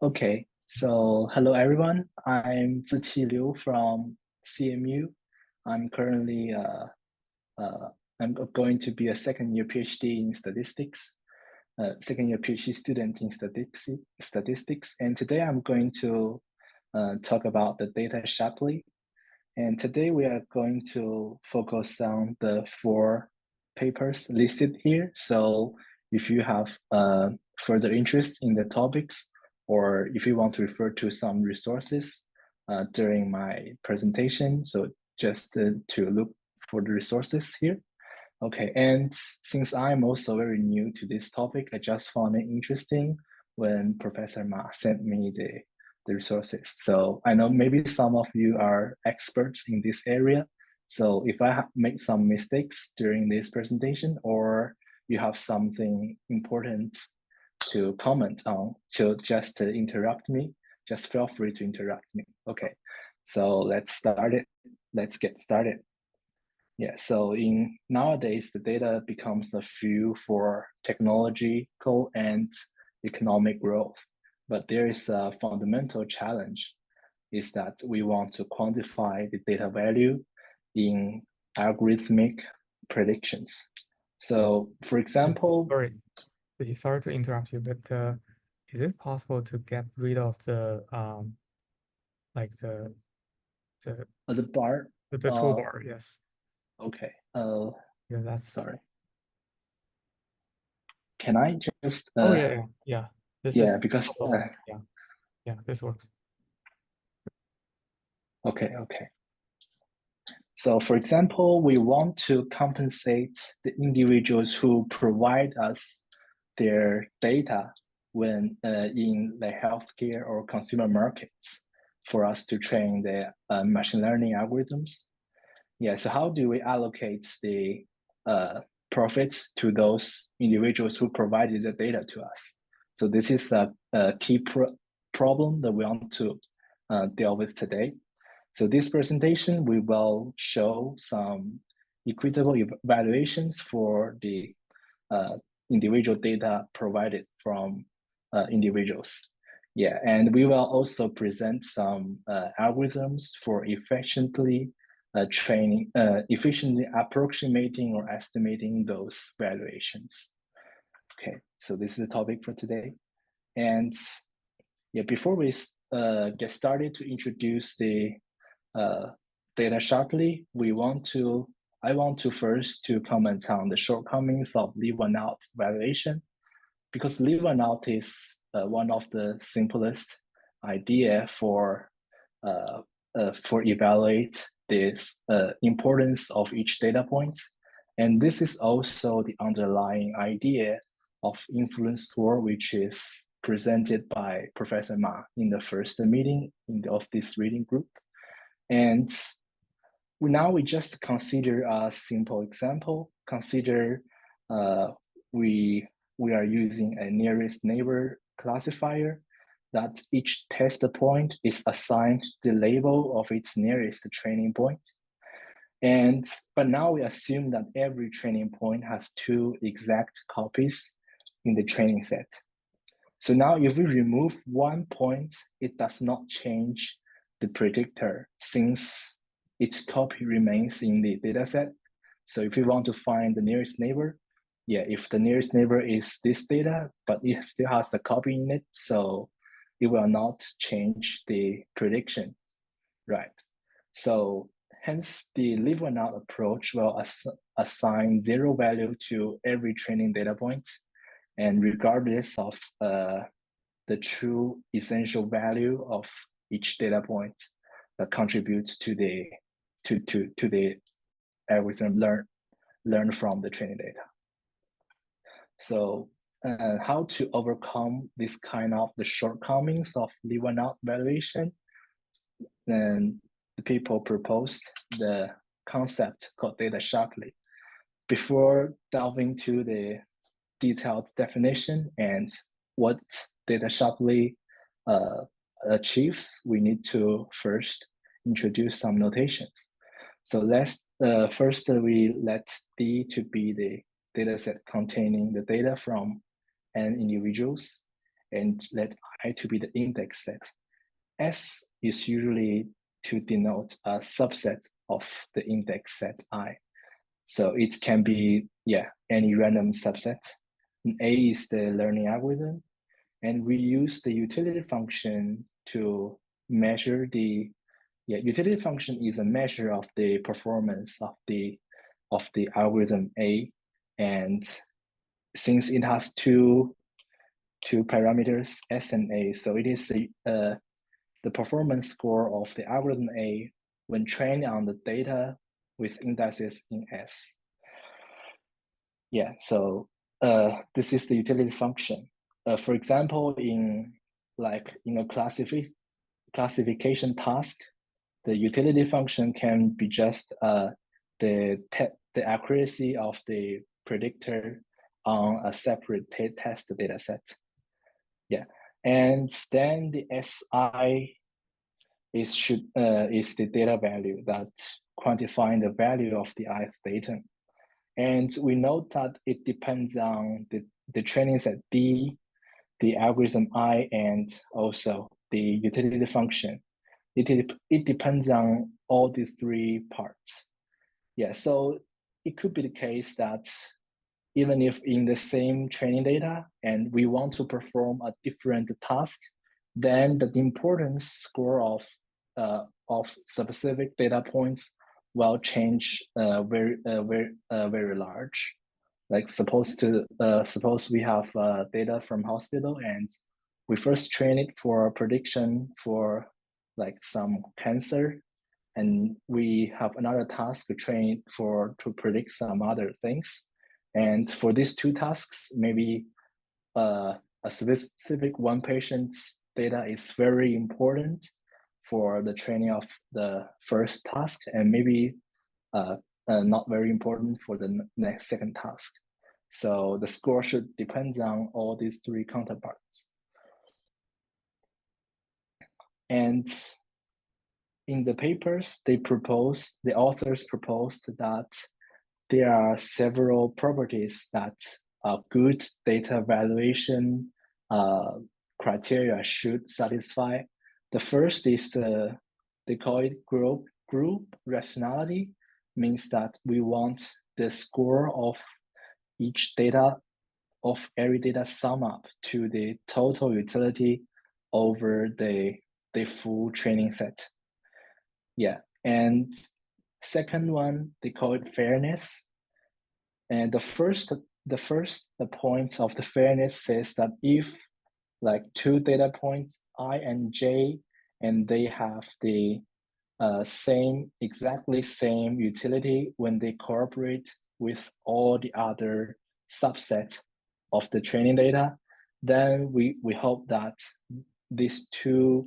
Okay, so hello everyone. I'm Ziqi Liu from CMU. I'm currently I'm going to be a second year PhD in statistics, second year PhD student in statistics. And today I'm going to talk about the data Shapley. And today we are going to focus on the four papers listed here. So if you have further interest in the topics, or if you want to refer to some resources during my presentation, so just to look for the resources here. Okay, and since I'm also very new to this topic, I just found it interesting when Professor Ma sent me the resources. So I know maybe some of you are experts in this area. So if I make some mistakes during this presentation, or you have something important to comment on, to just interrupt me, just feel free to interrupt me. Okay, so let's start it. Let's get started. Yeah, so in nowadays, the data becomes a fuel for technological and economic growth. But there is a fundamental challenge, is that we want to quantify the data value in algorithmic predictions. So for example, Sorry to interrupt you, but is it possible to get rid of the like the bar, the toolbar? Yes. Okay. Yeah, that's sorry. Can I just? Oh yeah. This yeah, is because yeah, this works. Okay. So for example, we want to compensate the individuals who provide us their data when in the healthcare or consumer markets for us to train the machine learning algorithms. Yeah, so how do we allocate the profits to those individuals who provided the data to us? So this is a key problem that we want to deal with today. So this presentation, we will show some equitable evaluations for the individual data provided from individuals. Yeah, and we will also present some algorithms for efficiently efficiently approximating or estimating those valuations. Okay, so this is the topic for today. And yeah, before we get started to introduce the data Shapley, I want to first to comment on the shortcomings of leave one out valuation, because leave one out is one of the simplest idea for evaluate this importance of each data point. And this is also the underlying idea of influence score, which is presented by Professor Ma in the first meeting of this reading group. And now we just consider a simple example. Consider we are using a nearest neighbor classifier that each test point is assigned the label of its nearest training point. But now we assume that every training point has two exact copies in the training set. So now if we remove one point, it does not change the predictor since its copy remains in the dataset. So if we want to find the nearest neighbor, yeah, if the nearest neighbor is this data, but it still has the copy in it, so it will not change the prediction, right? So hence the leave one out approach will assign zero value to every training data point, and regardless of the true essential value of each data point that contributes to the algorithm learn from the training data. So how to overcome this kind of the shortcomings of leave one out valuation? Then the people proposed the concept called data Shapley. Before delving into the detailed definition and what data Shapley achieves, we need to first introduce some notations. So let's first we let D to be the dataset containing the data from n individuals, and let I to be the index set. S is usually to denote a subset of the index set I. So it can be, any random subset. And A is the learning algorithm. And we use the utility function to measure the, utility function is a measure of the performance of the algorithm A. And since it has two parameters, S and A, so it is the performance score of the algorithm A when trained on the data with indices in S. So this is the utility function. For example, in a classification task, the utility function can be just the accuracy of the predictor on a separate test data set. And then the SI is the data value that quantifying the value of the ith datum. And we note that it depends on the training set D, the algorithm I, and also the utility function. It depends on all these three parts. So it could be the case that even if in the same training data and we want to perform a different task, then the importance score of specific data points will change very large. Like suppose we have data from hospital and we first train it for prediction for like some cancer, and we have another task to train to predict some other things. And for these two tasks, maybe a specific one patient's data is very important for the training of the first task, and maybe not very important for the next second task. So the score should depend on all these three counterparts. And in the papers, the authors proposed that there are several properties that good data valuation criteria should satisfy. The first is they call it group rationality, means that we want the score of every data sum up to the total utility over the full training set. And second one, they call it fairness. And the first point of the fairness says that if like two data points, I and J, and they have the exactly same utility when they cooperate with all the other subset of the training data, then we hope that these two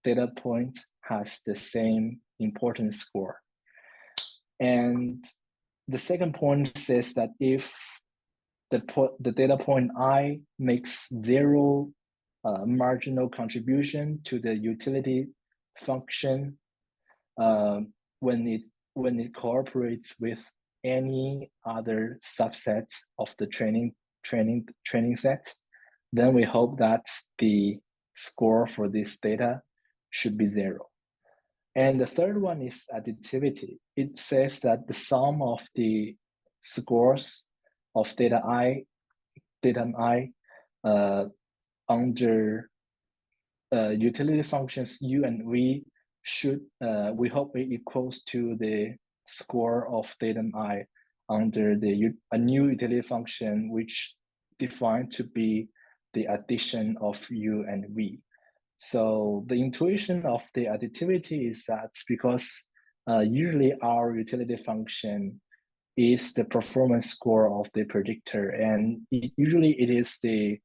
data points has the same importance score. And the second point says that if the data point I makes zero marginal contribution to the utility function when it cooperates with any other subset of the training set, then we hope that the score for this data should be zero. And the third one is additivity. It says that the sum of the scores of data I under utility functions U and V should, we hope it equals to the score of datum I under a new utility function, which defined to be the addition of U and V. So the intuition of the additivity is that because usually our utility function is the performance score of the predictor, and usually it is the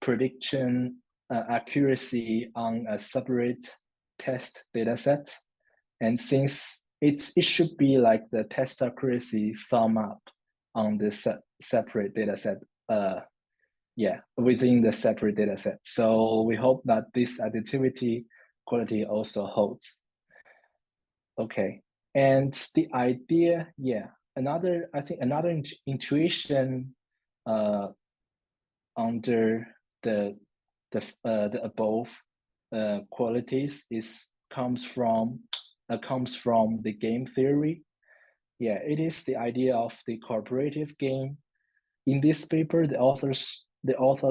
prediction accuracy on a separate test data set. And since it should be like the test accuracy sum up on the separate data set, within the separate data set. So we hope that this additivity quality also holds. Okay, and the idea, another intuition under the above qualities comes from the game theory. Yeah, it is the idea of the cooperative game. In this paper, the authors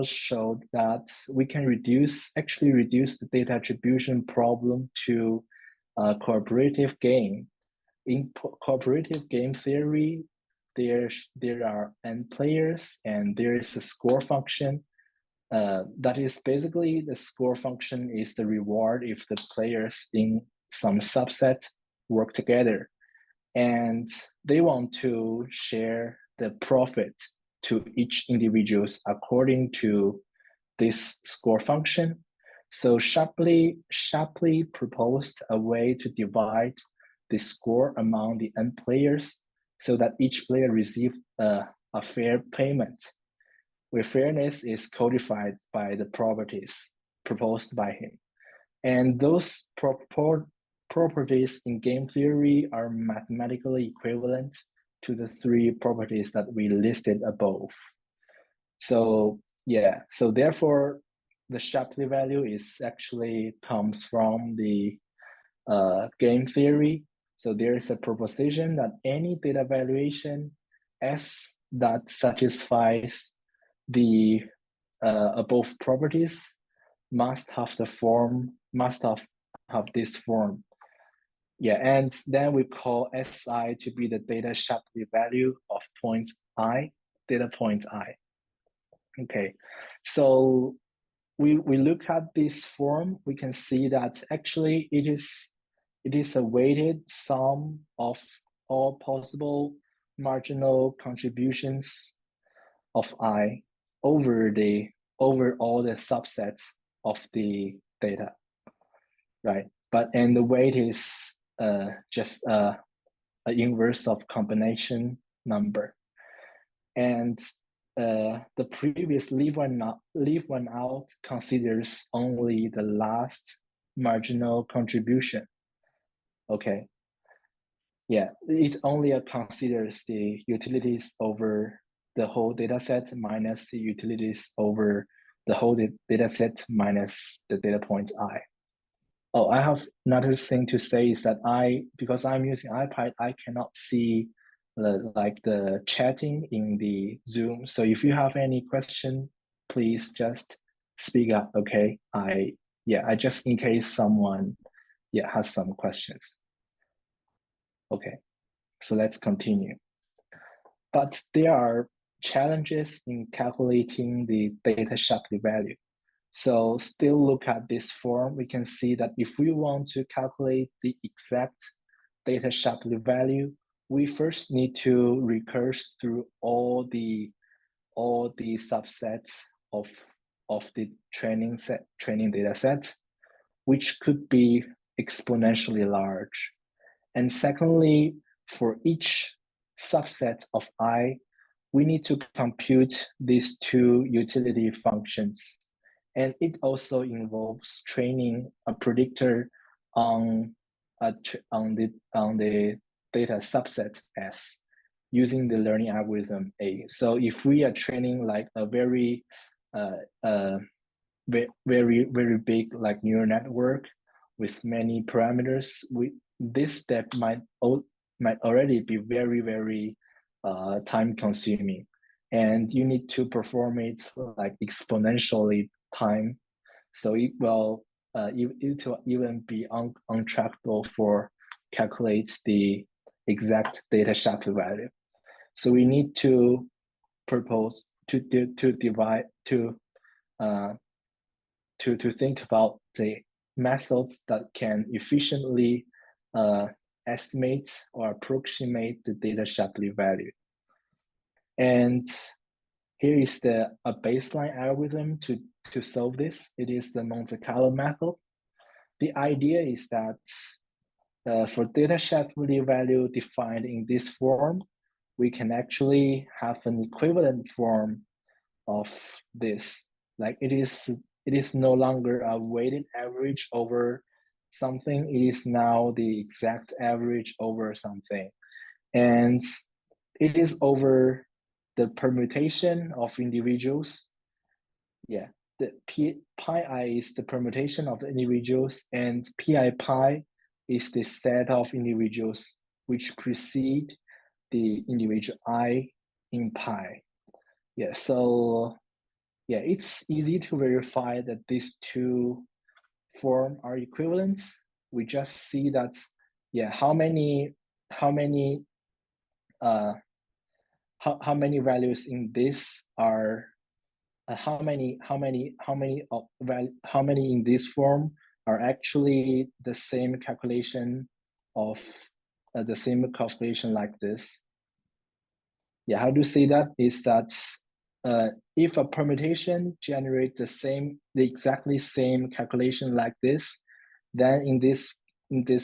showed that we can actually reduce the data attribution problem to a cooperative game. In cooperative game theory, there are n players and there is a score function. That is basically the score function is the reward if the players in some subset work together, and they want to share the profit to each individuals according to this score function. So Shapley proposed a way to divide the score among the n players so that each player received a fair payment, where fairness is codified by the properties proposed by him. And those properties in game theory are mathematically equivalent to the three properties that we listed above. So yeah, so therefore the Shapley value is actually comes from the game theory. So there is a proposition that any data valuation S that satisfies the above properties must have this form. Yeah, and then we call SI to be the data Shapley value of point I, data point I. Okay, so we look at this form, we can see that actually it is a weighted sum of all possible marginal contributions of I over all the subsets of the data, right? And the weight is just an inverse of combination number. And the previous leave one out considers only the last marginal contribution. Okay. Yeah, it only considers the utilities over the whole data set minus the utilities over the whole data set minus the data points I. Oh, I have another thing to say is that because I'm using iPad, I cannot see the chatting in the Zoom. So if you have any question, please just speak up, okay? I just in case someone has some questions. Okay, so let's continue. But there are challenges in calculating the data Shapley value. So still look at this form, we can see that if we want to calculate the exact data Shapley value, we first need to recurse through all the subsets of the training data sets, which could be exponentially large. And secondly, for each subset of I, we need to compute these two utility functions. And it also involves training a predictor on the data subset S using the learning algorithm A. So if we are training like a very very big like neural network with many parameters, this step might already be very time consuming, and you need to perform it like exponentially time, so it will even be untrackable for calculate the exact data Shapley value. So we need to propose to think about the methods that can efficiently estimate or approximate the data Shapley value. And here is a baseline algorithm to solve this. It is the Monte Carlo method. The idea is that for data Shapley value defined in this form, we can actually have an equivalent form of this. Like it is no longer a weighted average over something. It is now the exact average over something. And it is over the permutation of individuals yeah, the pi I is the permutation of the individuals, and pi pi is the set of individuals which precede the individual I in pi. Yeah, so yeah, it's easy to verify that these two forms are equivalent. We just see that, yeah, how many values in this are how many in this form are actually the same calculation of the same calculation like this. Yeah, how to say that is that if a permutation generates the exactly same calculation like this, then in this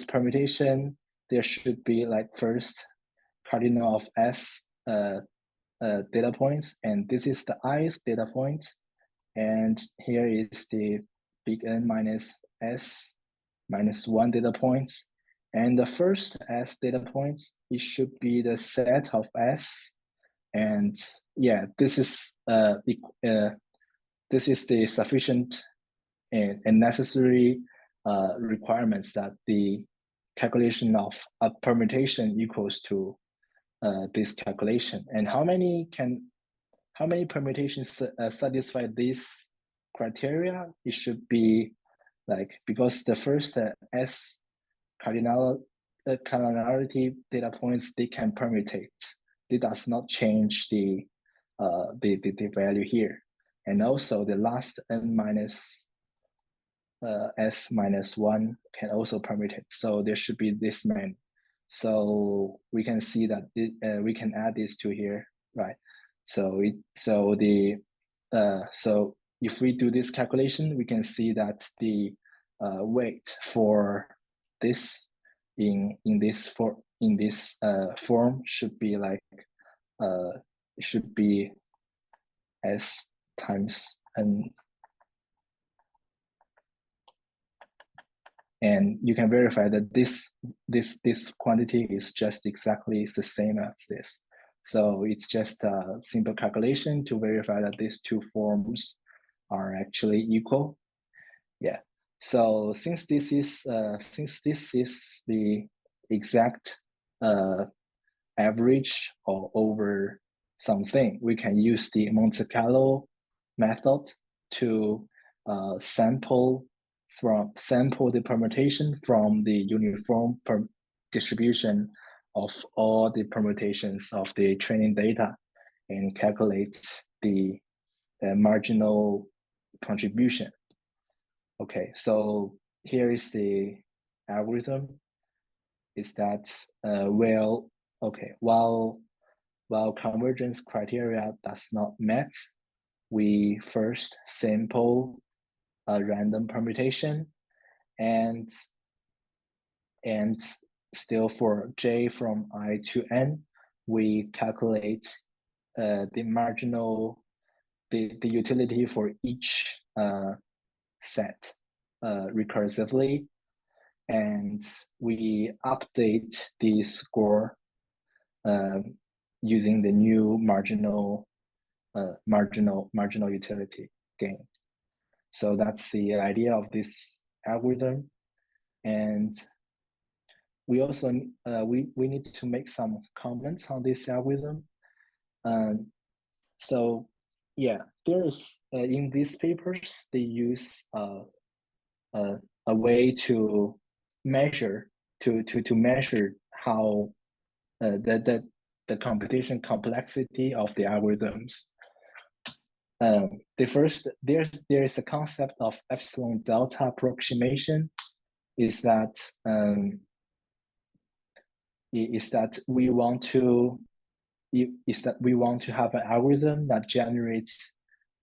permutation there should be like first cardinal of S data points, and this is the ith data point, and here is the big N minus S minus 1 data points, and the first S data points, it should be the set of S, and yeah, this is the sufficient and necessary requirements that the calculation of a permutation equals to this calculation. And how many permutations satisfy this criteria? It should be like, because the first S cardinality data points, they can permutate. It does not change the value here. And also the last N minus S minus 1 can also permutate. So there should be this many. So we can see that we can add these two here, right? So if we do this calculation, we can see that the weight for this in this form should be like should be S times N. And you can verify that this quantity is just exactly the same as this. So it's just a simple calculation to verify that these two forms are actually equal. Yeah. So since this is the exact average or over something, we can use the Monte Carlo method to sample the permutation from the uniform distribution of all the permutations of the training data and calculate the marginal contribution. Okay, so here is the algorithm. Is that while convergence criteria does not met, we first sample a random permutation, and still for J from I to N, we calculate the marginal, the utility for each set recursively, and we update the score using the new marginal utility gain. So that's the idea of this algorithm. And we also we need to make some comments on this algorithm. So yeah, there is in these papers they use a way to measure how the computation complexity of the algorithms. There is a concept of epsilon delta approximation. Is that we want to have an algorithm that generates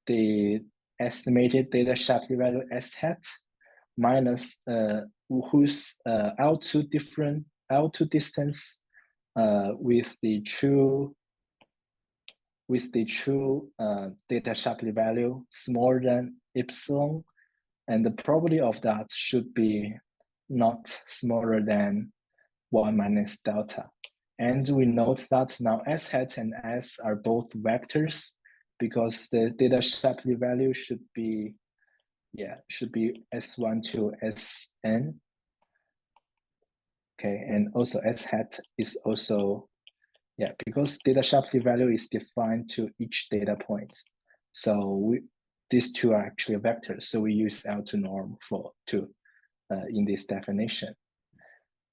the estimated data Shapley value S hat minus whose L2 distance with the true data Shapley value smaller than epsilon, and the probability of that should be not smaller than 1 minus delta. And we note that now S hat and S are both vectors, because the data Shapley value should be S1 to Sn. Okay, and also S hat is also, because data Shapley value is defined to each data point. So these two are actually vectors. So we use L2 norm in this definition.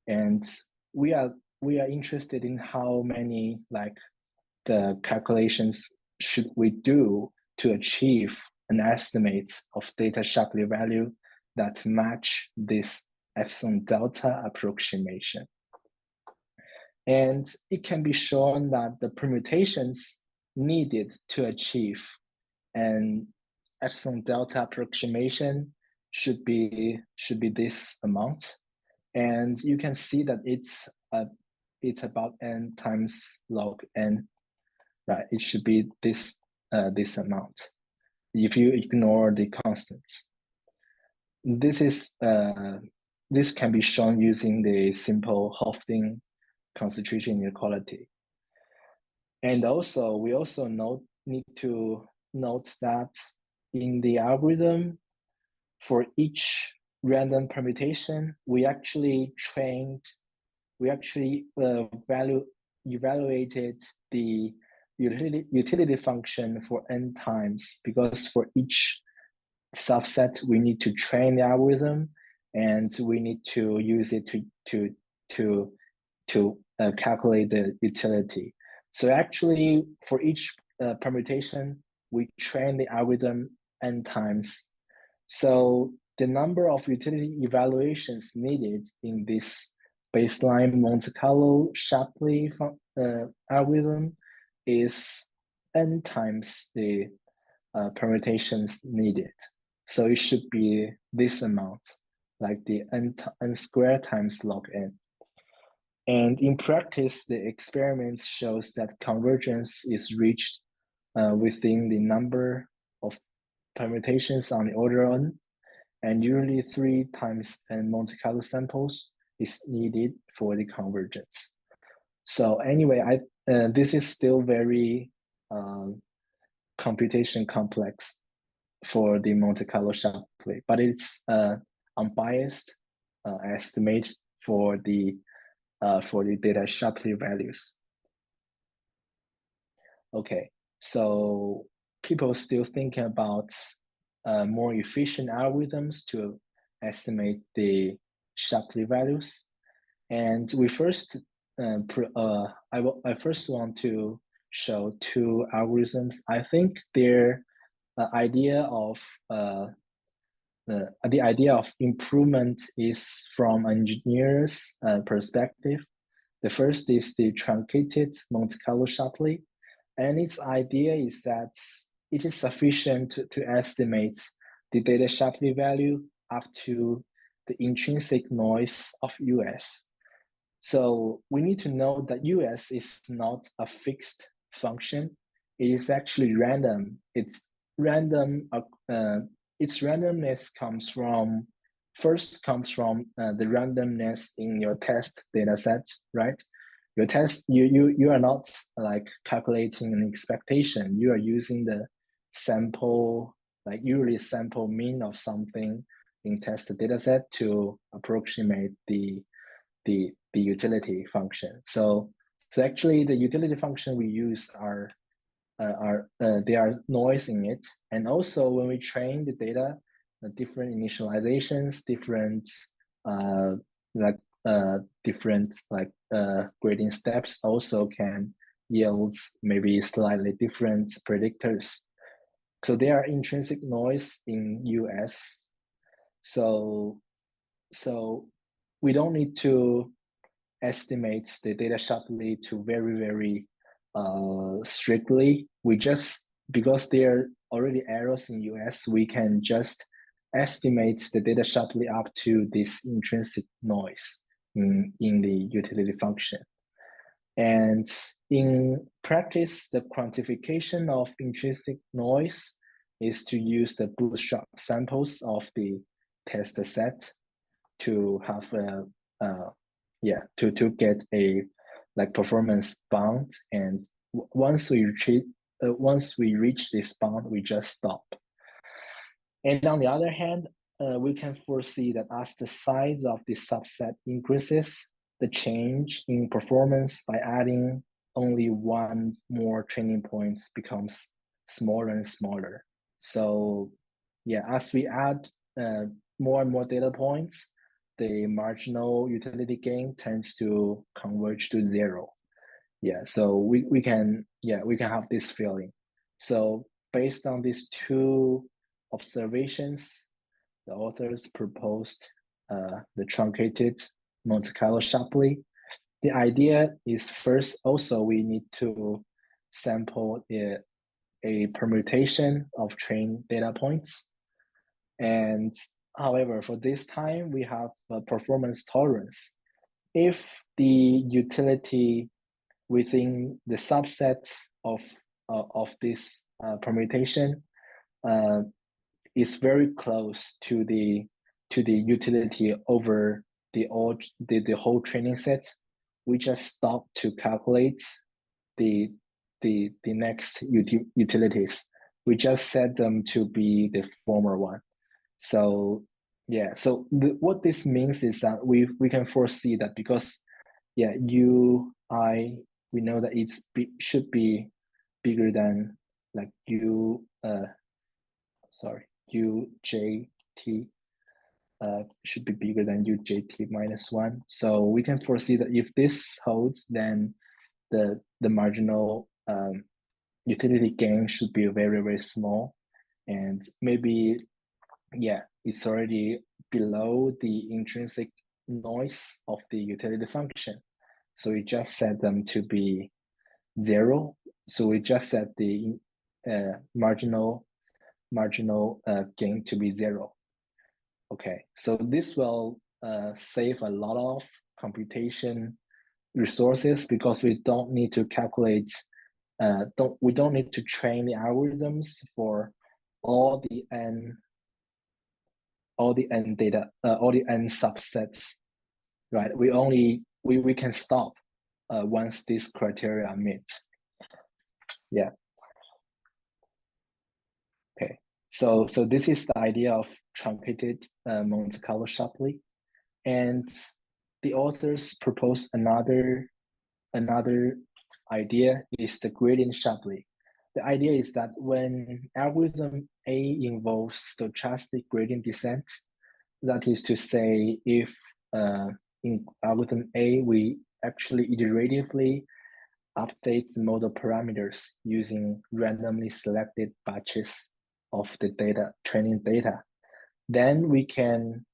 And we are interested in how many the calculations should we do to achieve an estimate of data Shapley value that match this epsilon delta approximation. And it can be shown that the permutations needed to achieve an epsilon delta approximation should be this amount. And you can see that it's about n times log n, right? It should be this amount if you ignore the constants. This can be shown using the simple Hofding concentration inequality. And also, we also need to note that in the algorithm, for each random permutation, we actually evaluated the utility function for n times, because for each subset we need to train the algorithm and we need to use it to calculate the utility. So actually, for each permutation, we train the algorithm n times. So the number of utility evaluations needed in this baseline Monte Carlo Shapley algorithm is n times the permutations needed. So it should be this amount, like the n squared times log n. And in practice, the experiment shows that convergence is reached within the number of permutations on the order n, and usually 3 times n Monte Carlo samples is needed for the convergence. So anyway, this is still very computation complex for the Monte Carlo Shapley, but it's unbiased estimate for the data Shapley values. Okay, so people still thinking about more efficient algorithms to estimate the Shapley values, and we first I first want to show 2 algorithms. I think their idea of the idea of improvement is from engineers' perspective. The first is the truncated Monte Carlo Shapley, and its idea is that it is sufficient to estimate the data Shapley value up to the intrinsic noise of US. So we need to know that US is not a fixed function. It is actually random. It's random. Its randomness comes from the randomness in your test data set, right? Your test, you are not like calculating an expectation. You are using the sample, like usually sample mean of something in test data set to approximate the utility function. So actually the utility function we use there are noise in it. And also when we train the data, different initializations, different grading steps also can yield maybe slightly different predictors. So there are intrinsic noise in US. So we don't need to estimate the data Shapley to very, very strictly. We just, because there are already errors in US, we can just estimate the data Shapley up to this intrinsic noise in the utility function. And in practice, the quantification of intrinsic noise is to use the bootstrap samples of the test set to have to get a performance bound. And once we once we reach this bound, we just stop. And on the other hand, we can foresee that as the size of the subset increases, the change in performance by adding only one more training point becomes smaller and smaller. So yeah, as we add more and more data points, the marginal utility gain tends to converge to zero. Yeah, so we can have this feeling. So based on these two observations, the authors proposed the truncated Monte Carlo Shapley. The idea is first also we need to sample a permutation of trained data points. And however, for this time, we have a performance tolerance. If the utility within the subset of this permutation is very close to the utility over the whole training set, we just stop to calculate the next utilities. We just set them to be the former one. So yeah, so what this means is that we can foresee that because we know that should be bigger than like UJT should be bigger than UJT minus 1. So we can foresee that if this holds, then the marginal utility gain should be very, very small. And maybe, it's already below the intrinsic noise of the utility function. So we just set them to be 0. So we just set the marginal gain to be 0. Okay, so this will save a lot of computation resources because we don't need to calculate, we don't need to train the algorithms for all the n data, all the n subsets, right? We can stop once these criteria are met. Yeah. Okay. So this is the idea of truncated Monte Carlo Shapley, and the authors propose another idea is the gradient Shapley. The idea is that when algorithm A involves stochastic gradient descent, that is to say, if in algorithm A we actually iteratively update the model parameters using randomly selected batches of the training data, then we can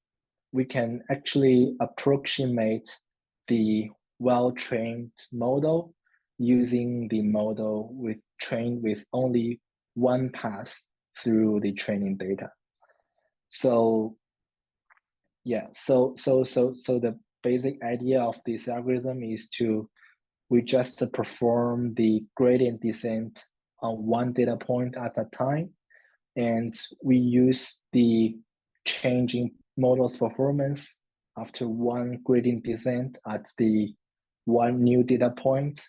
actually approximate the well-trained model using the model trained with only one pass through the training data. So the basic idea of this algorithm is we just perform the gradient descent on one data point at a time, and we use the changing model's performance after one gradient descent at the one new data point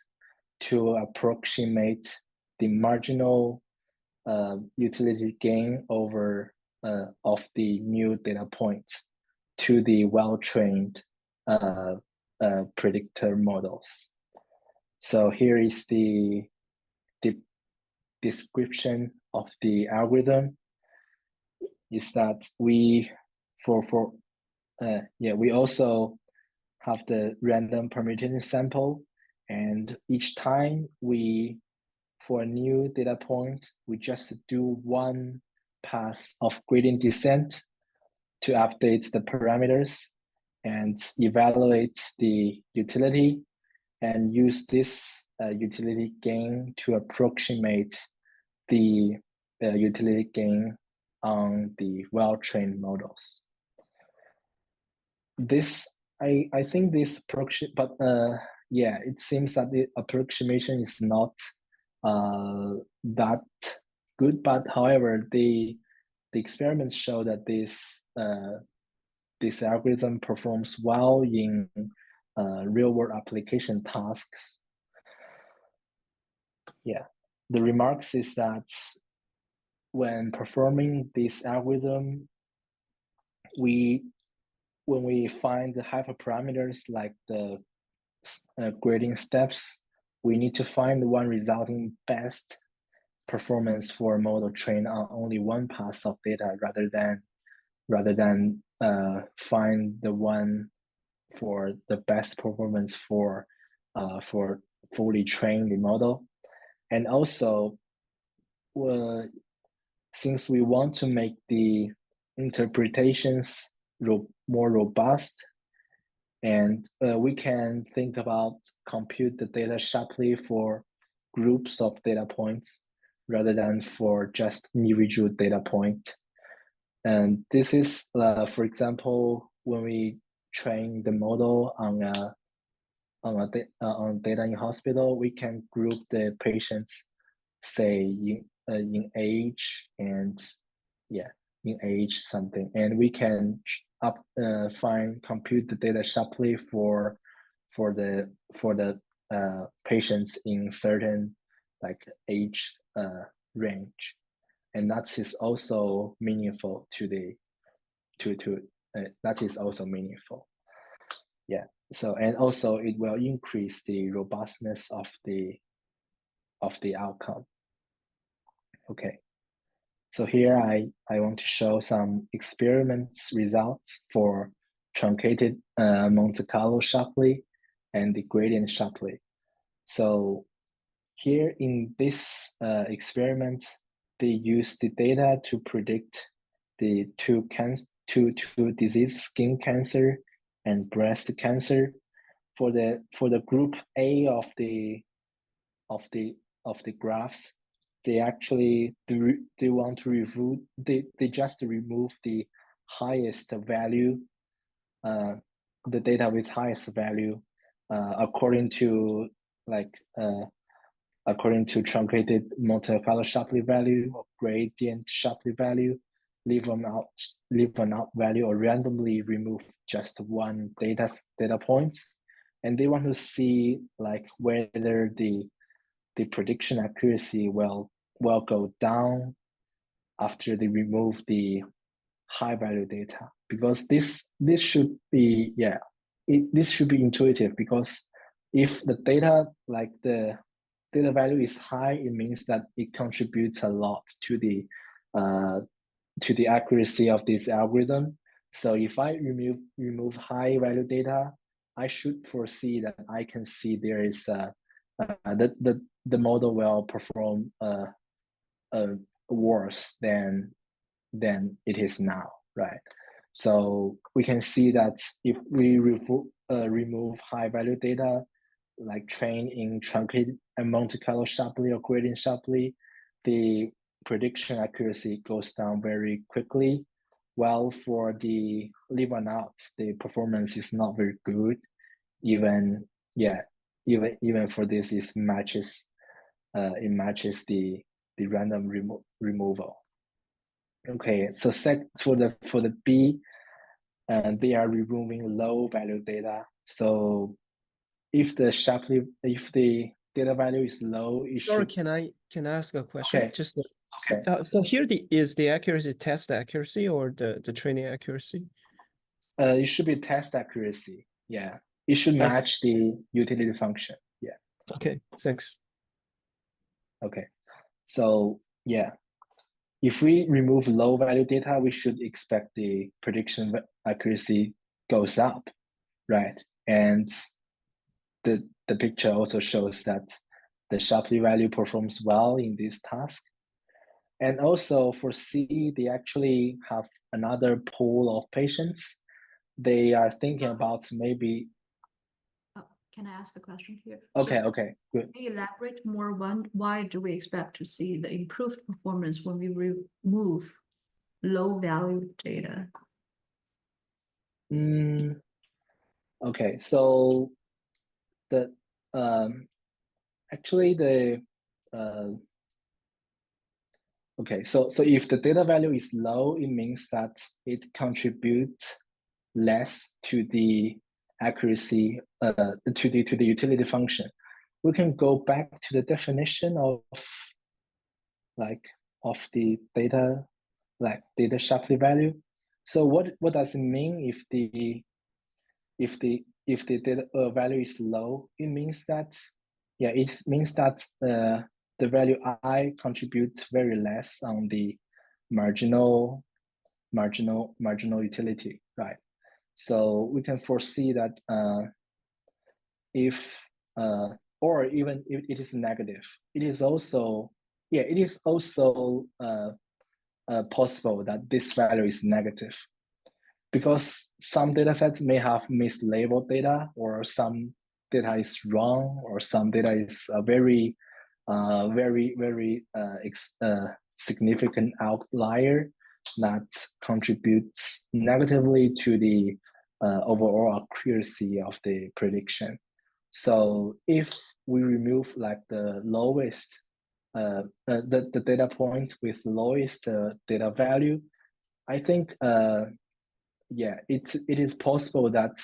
to approximate the marginal utility gain over of the new data points to the well-trained predictor models. So here is the description of the algorithm. Is that we also have the random permutation sample, and each time for a new data point, we just do one pass of gradient descent to update the parameters and evaluate the utility, and use this utility gain to approximate the utility gain on the well-trained models. I think this approximation, but it seems that the approximation is not that good. But however, the experiments show that this algorithm performs well in real-world application tasks. Yeah. the remarks is that when performing this algorithm, when we find the hyperparameters like the grading steps, we need to find the one resulting best performance for a model trained on only one pass of data rather than find the one for the best performance for fully trained the model. And also, since we want to make the interpretations more robust, and we can think about compute the data Shapley for groups of data points rather than for just individual data point. And this is, for example, when we train the model on data in hospital, we can group the patients, say in age and in age something, and we can compute the data Shapley for the patients in certain like age range, and that is also meaningful that is also meaningful. Yeah. So, and also it will increase the robustness of the outcome. Okay. So here I want to show some experiments results for truncated Monte Carlo Shapley and the gradient Shapley. So here in this experiment, they use the data to predict the two disease, skin cancer and breast cancer. For the group A of the graphs, they actually they want to remove they just remove the highest value, the data with highest value, according to truncated Monte Carlo Shapley value or gradient Shapley value, leave one out value, or randomly remove just one data points, and they want to see like whether the prediction accuracy will go down after they remove the high value data, because this should be this should be intuitive, because if the data value is high, it means that it contributes a lot to the accuracy of this algorithm. So if I remove high value data, I should foresee that I can see there is the model will perform worse than it is now, right? So we can see that if we remove high value data, like trained in truncated and Monte Carlo Shapley or gradient Shapley, the prediction accuracy goes down very quickly. While for the leave one out, the performance is not very good. Even for this, it matches the random removal. Okay, so for the B, they are removing low value data. So if the data value is low, sorry, can I ask a question? Okay. Just okay. So here is the accuracy test accuracy or the training accuracy? It should be test accuracy. Yeah, it should match the utility function. Yeah. Okay, thanks. Okay, so yeah, if we remove low value data, we should expect the prediction accuracy goes up, right? And the picture also shows that the Shapley value performs well in this task. And also for C, they actually have another pool of patients. They are thinking about maybe. Can I ask a question here? Okay, So okay, good. can you elaborate more on why do we expect to see the improved performance when we remove low value data? Okay, so the actually the okay, so if the data value is low, it means that it contributes less to the accuracy, to the utility function. We can go back to the definition of like of the data, like data Shapley value. So what does it mean if the data value is low? It means that the value I contributes very less on the marginal utility, right? So we can foresee that if or even if it is negative, it is also possible that this value is negative, because some data sets may have mislabeled data, or some data is wrong, or some data is very significant outlier that contributes negatively to the overall accuracy of the prediction. So if we remove like the lowest, the data point with lowest data value, I think it is possible that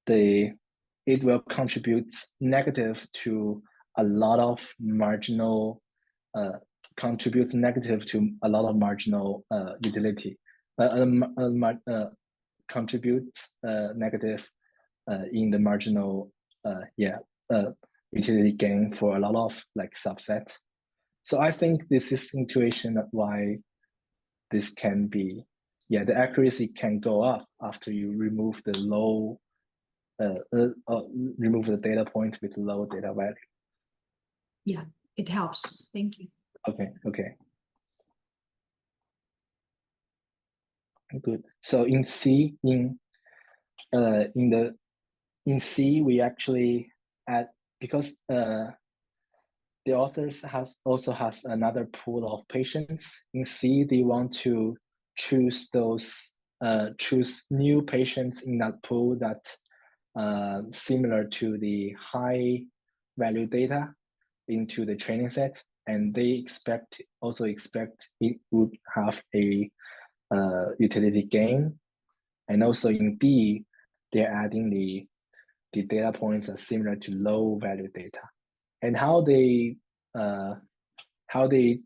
it will contribute negative to a lot of marginal contributes negative to a lot of marginal utility, contributes negative in the marginal utility gain for a lot of like subsets. So I think this is intuition of why this can be, the accuracy can go up after you remove the low, remove the data point with low data value. Yeah, it helps. Thank you. Okay. Good. So in C, in C, we actually add, because the authors also has another pool of patients. In C, they want to choose new patients in that pool that similar to the high value data into the training set, and they also expect it would have a utility gain. And also in D, they're adding the data points are similar to low value data. And how they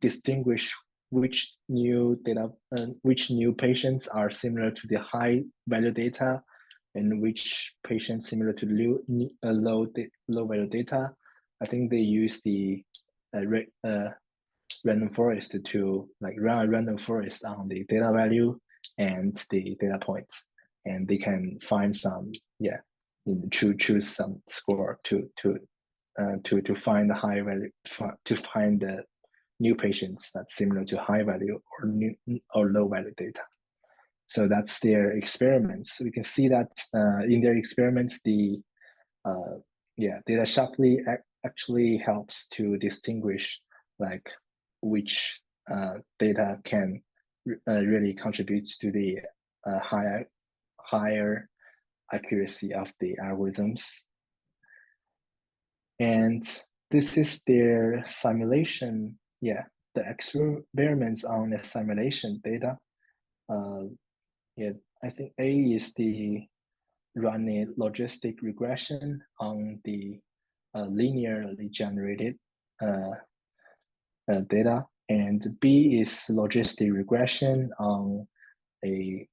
distinguish which new patients are similar to the high value data, and which patients similar to low value data, I think they use the random forest to like run a random forest on the data value and the data points, and they can find some choose some score to find the high value, to find the new patients that's similar to high value or low value data. So that's their experiments. We can see that in their experiments, the data Shapley actually helps to distinguish like which data can really contribute to the higher accuracy of the algorithms. And this is their simulation, the experiments on the simulation data. I think A is the running logistic regression on the linearly generated data, and B is logistic regression on a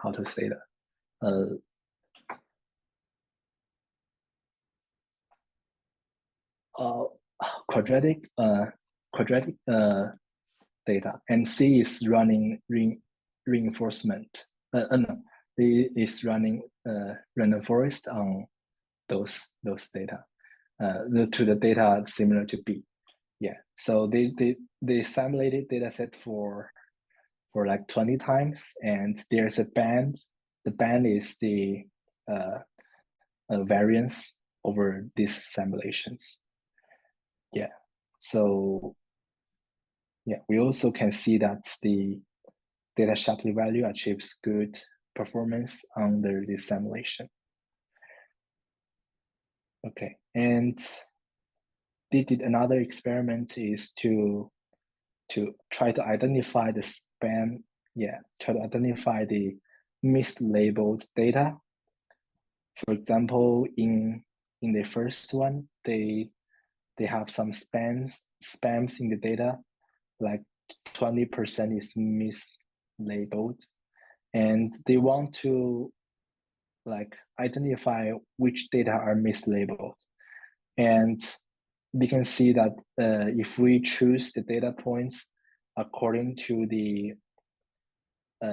how to say that? Quadratic data, and C is running reinforcement. No, it is running random forest on those data to the data similar to B. So they simulated data set for like 20 times, and there's a band. The band is the variance over these simulations. So we also can see that the data Shapley value achieves good performance under this simulation. Okay, and they did another experiment is to try to identify the spam, try to identify the mislabeled data For example, in the first one, they have some spams in the data, like 20% is mislabeled, and they want to like identify which data are mislabeled. And we can see that if we choose the data points according to the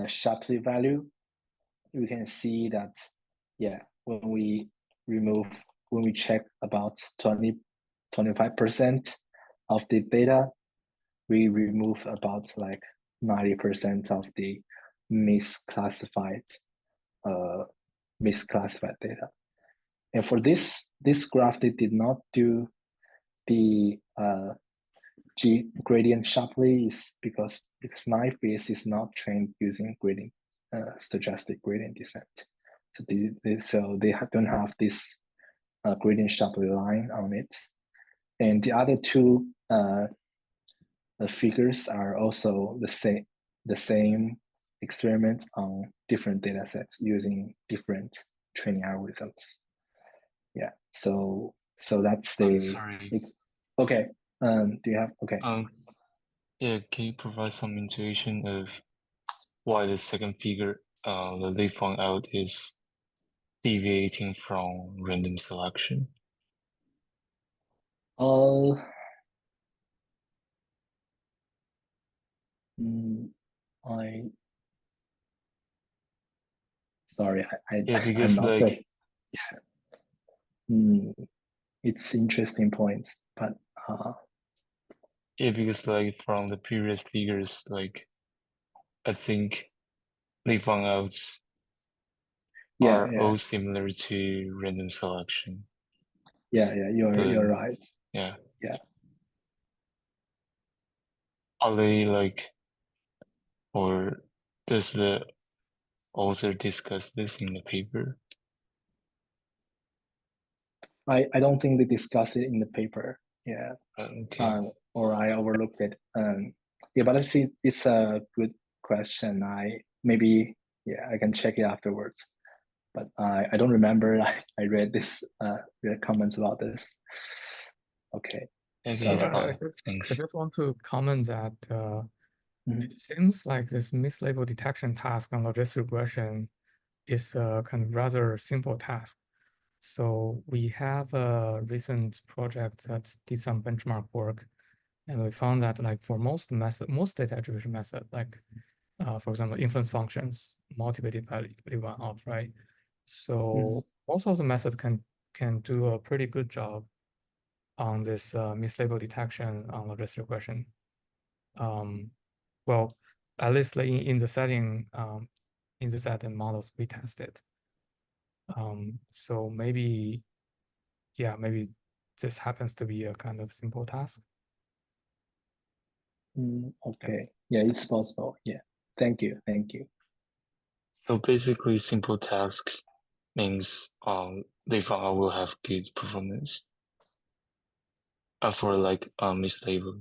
Shapley value, we can see that, yeah, when we check about 25% of the data, we remove about like 90% of the misclassified data. And for this graph, they did not do the gradient Shapley, is because naive Bayes is not trained using gradient stochastic gradient descent. So they don't have this gradient Shapley line on it. And the other two figures are also the same experiments on different data sets using different training algorithms. Yeah, so that's the sorry. Okay. Do you have okay? Yeah, can you provide some intuition of why the second figure that they found out is deviating from random selection? Sorry, Yeah, because I'm not like it's interesting points, but yeah, because like from the previous figures, like I think they found out are all similar to random selection. Yeah, you're right. Yeah. Yeah. Are they like, or does the author discuss this in the paper? I don't think they discussed it in the paper. Yeah. Okay. Or I overlooked it. Yeah, but I see it's a good question. I can check it afterwards. But I don't remember. I read this read comments about this. Okay. Okay, I thanks. just want to comment that it seems like this mislabel detection task on logistic regression is a kind of rather simple task. So we have a recent project that did some benchmark work, and we found that like for most data attribution method, like for example, inference functions motivated by one-off, right? So most of the methods can do a pretty good job on this mislabel detection on logistic regression. Well, at least like in the setting, in the set and models we tested. So maybe, yeah, maybe this happens to be a kind of simple task. Okay. Yeah, it's possible. Yeah. Thank you. So basically, simple tasks means they found out will have good performance for like mislabel.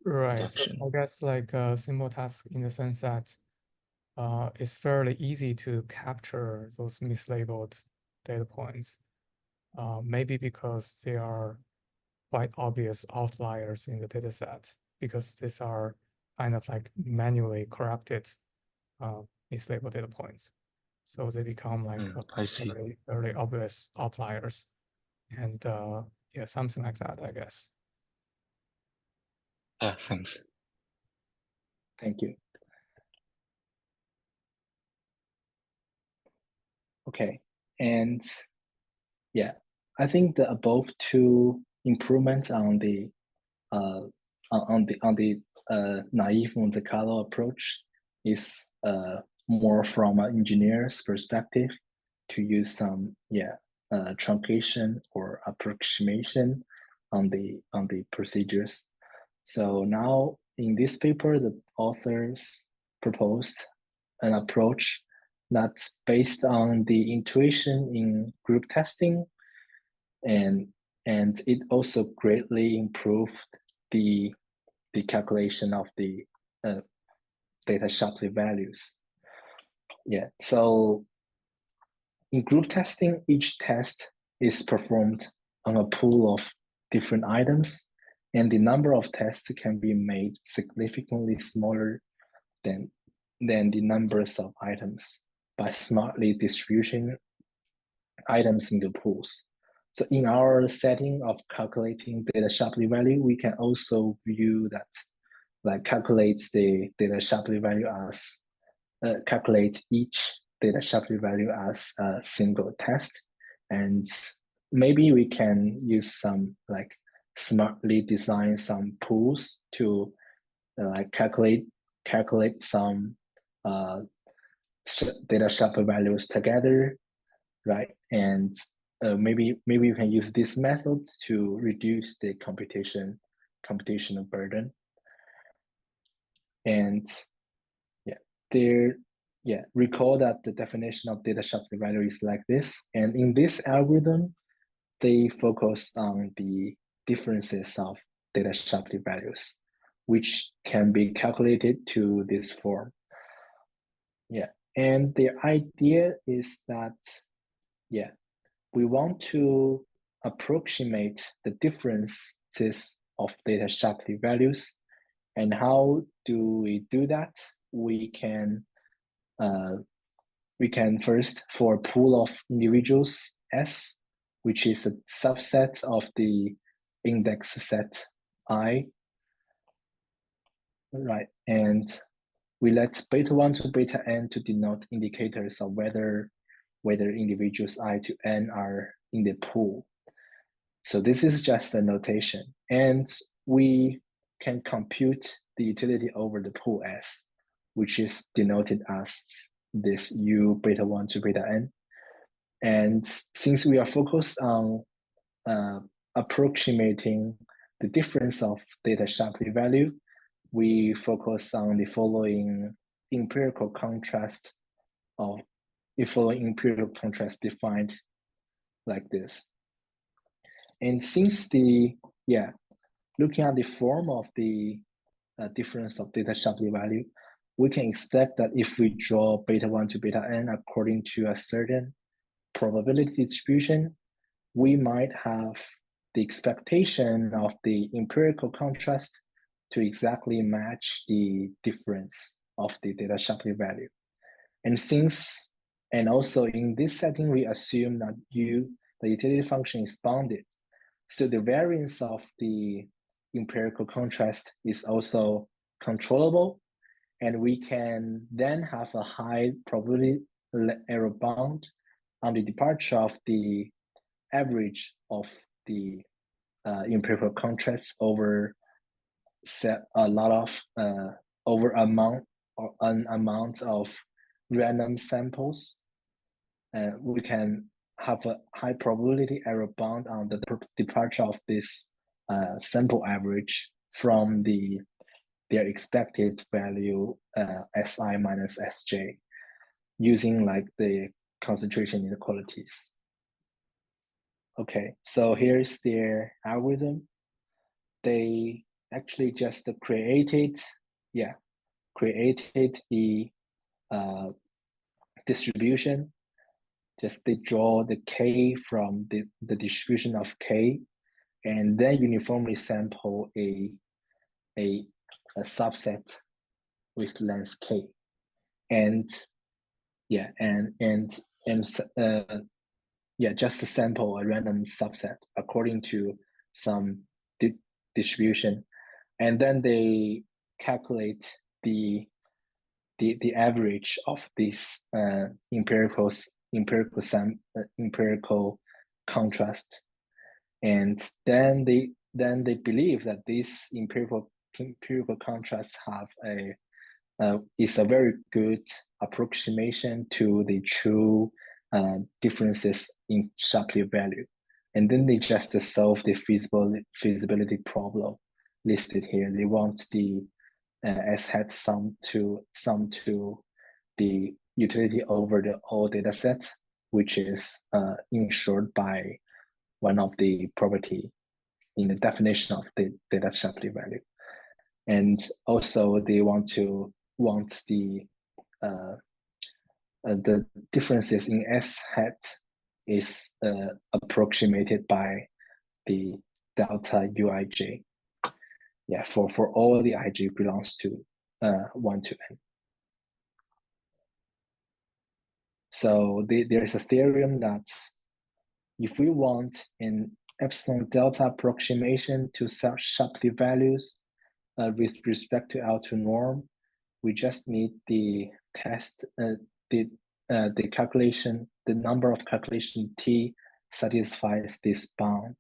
Right. So I guess like a simple task in the sense that it's fairly easy to capture those mislabeled data points. Maybe because they are quite obvious outliers in the data set, because these are kind of like manually corrupted mislabeled data points. So they become like I see. very obvious outliers. And yeah, something like that, I guess. Yeah, thanks. Thank you. Okay. And yeah, I think the above two improvements on the naive Monte Carlo approach is more from an engineer's perspective to use some truncation or approximation on the procedures. So now in this paper, the authors proposed an approach that's based on the intuition in group testing, and it also greatly improved the calculation of the data Shapley values. Yeah, so in group testing, each test is performed on a pool of different items, and the number of tests can be made significantly smaller than the numbers of items by smartly distributing items into pools. So in our setting of calculating data Shapley value, we can also view that, like, calculates the data Shapley value as calculate each data Shapley value as a single test, and maybe we can use some, like, smartly design some pools to like calculate some data Shapley values together, right? And maybe you can use this method to reduce the computational burden. And recall that the definition of data Shapley value is like this. And in this algorithm, they focus on the differences of data Shapley values, which can be calculated to this form. And the idea is that, we want to approximate the differences of data Shapley values. And how do we do that? We can first, for a pool of individuals S, which is a subset of the index set I, right? And we let beta 1 to beta n to denote indicators of whether individuals I to n are in the pool. So this is just a notation. And we can compute the utility over the pool S, which is denoted as this U beta 1 to beta n. And since we are focused on approximating the difference of data Shapley value, we focus on the following empirical contrast defined like this. And since looking at the form of the difference of data Shapley value, we can expect that if we draw beta 1 to beta n according to a certain probability distribution, we might have the expectation of the empirical contrast to exactly match the difference of the data Shapley value. And also in this setting, we assume that the utility function is bounded. So the variance of the empirical contrast is also controllable, and we can then have a high probability error bound on the departure of the average of the empirical contrast over an amount of random samples. We can have a high probability error bound on the departure of this sample average from their expected value Si minus Sj, using like the concentration inequalities. Okay, so here's their algorithm. They actually just created the distribution. Just they draw the K from the distribution of K, and then uniformly sample a subset with length K, and just to sample a random subset according to some distribution, and then they calculate the average of this empirical contrast, and then they believe that this empirical contrast is a very good approximation to the true differences in Shapley value. And then they just solve the feasibility problem listed here. They want the S hat sum to the utility over the whole data set, which is ensured by one of the property in the definition of the data Shapley value. And also they want the the differences in S hat is approximated by the delta Uij. Yeah, for all the ij belongs to 1 to n. So there is a theorem that if we want an epsilon delta approximation to such Shapley values with respect to L2 norm, we just need the test, the calculation, the number of calculation T satisfies this bound.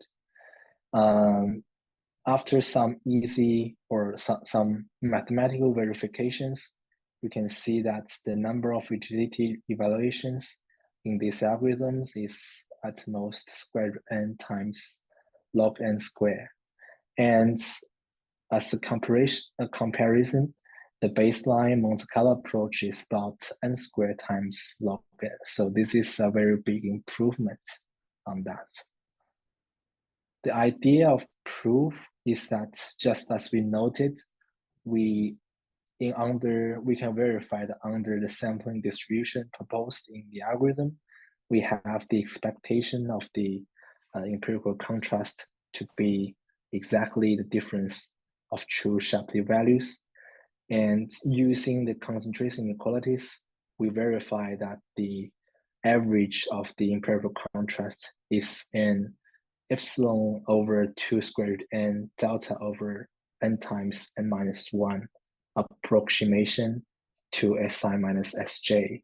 After some easy or some mathematical verifications, you can see that the number of utility evaluations in these algorithms is at most square root n times log n square. And as a comparison, the baseline Monte Carlo approach is about n squared times log n. So this is a very big improvement on that. The idea of proof is that, just as we noted, we can verify that under the sampling distribution proposed in the algorithm, we have the expectation of the empirical contrast to be exactly the difference of true Shapley values. And using the concentration inequalities, we verify that the average of the empirical contrast is an epsilon over 2 squared n delta over n times n minus 1 approximation to Si minus Sj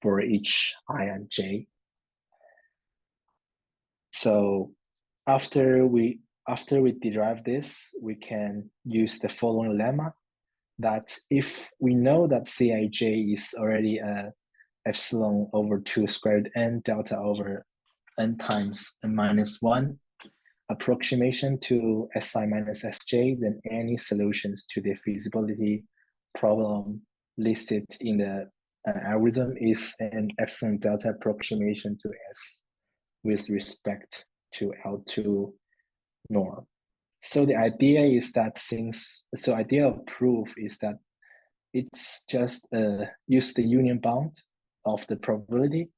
for each I and j. So after we derive this, we can use the following lemma that if we know that Cij is already a epsilon over 2 squared n delta over n times n minus 1 approximation to Si minus Sj, then any solutions to the feasibility problem listed in the algorithm is an epsilon delta approximation to S with respect to L2 norm. So the idea is that idea of proof is that it's just use the union bound of the probability.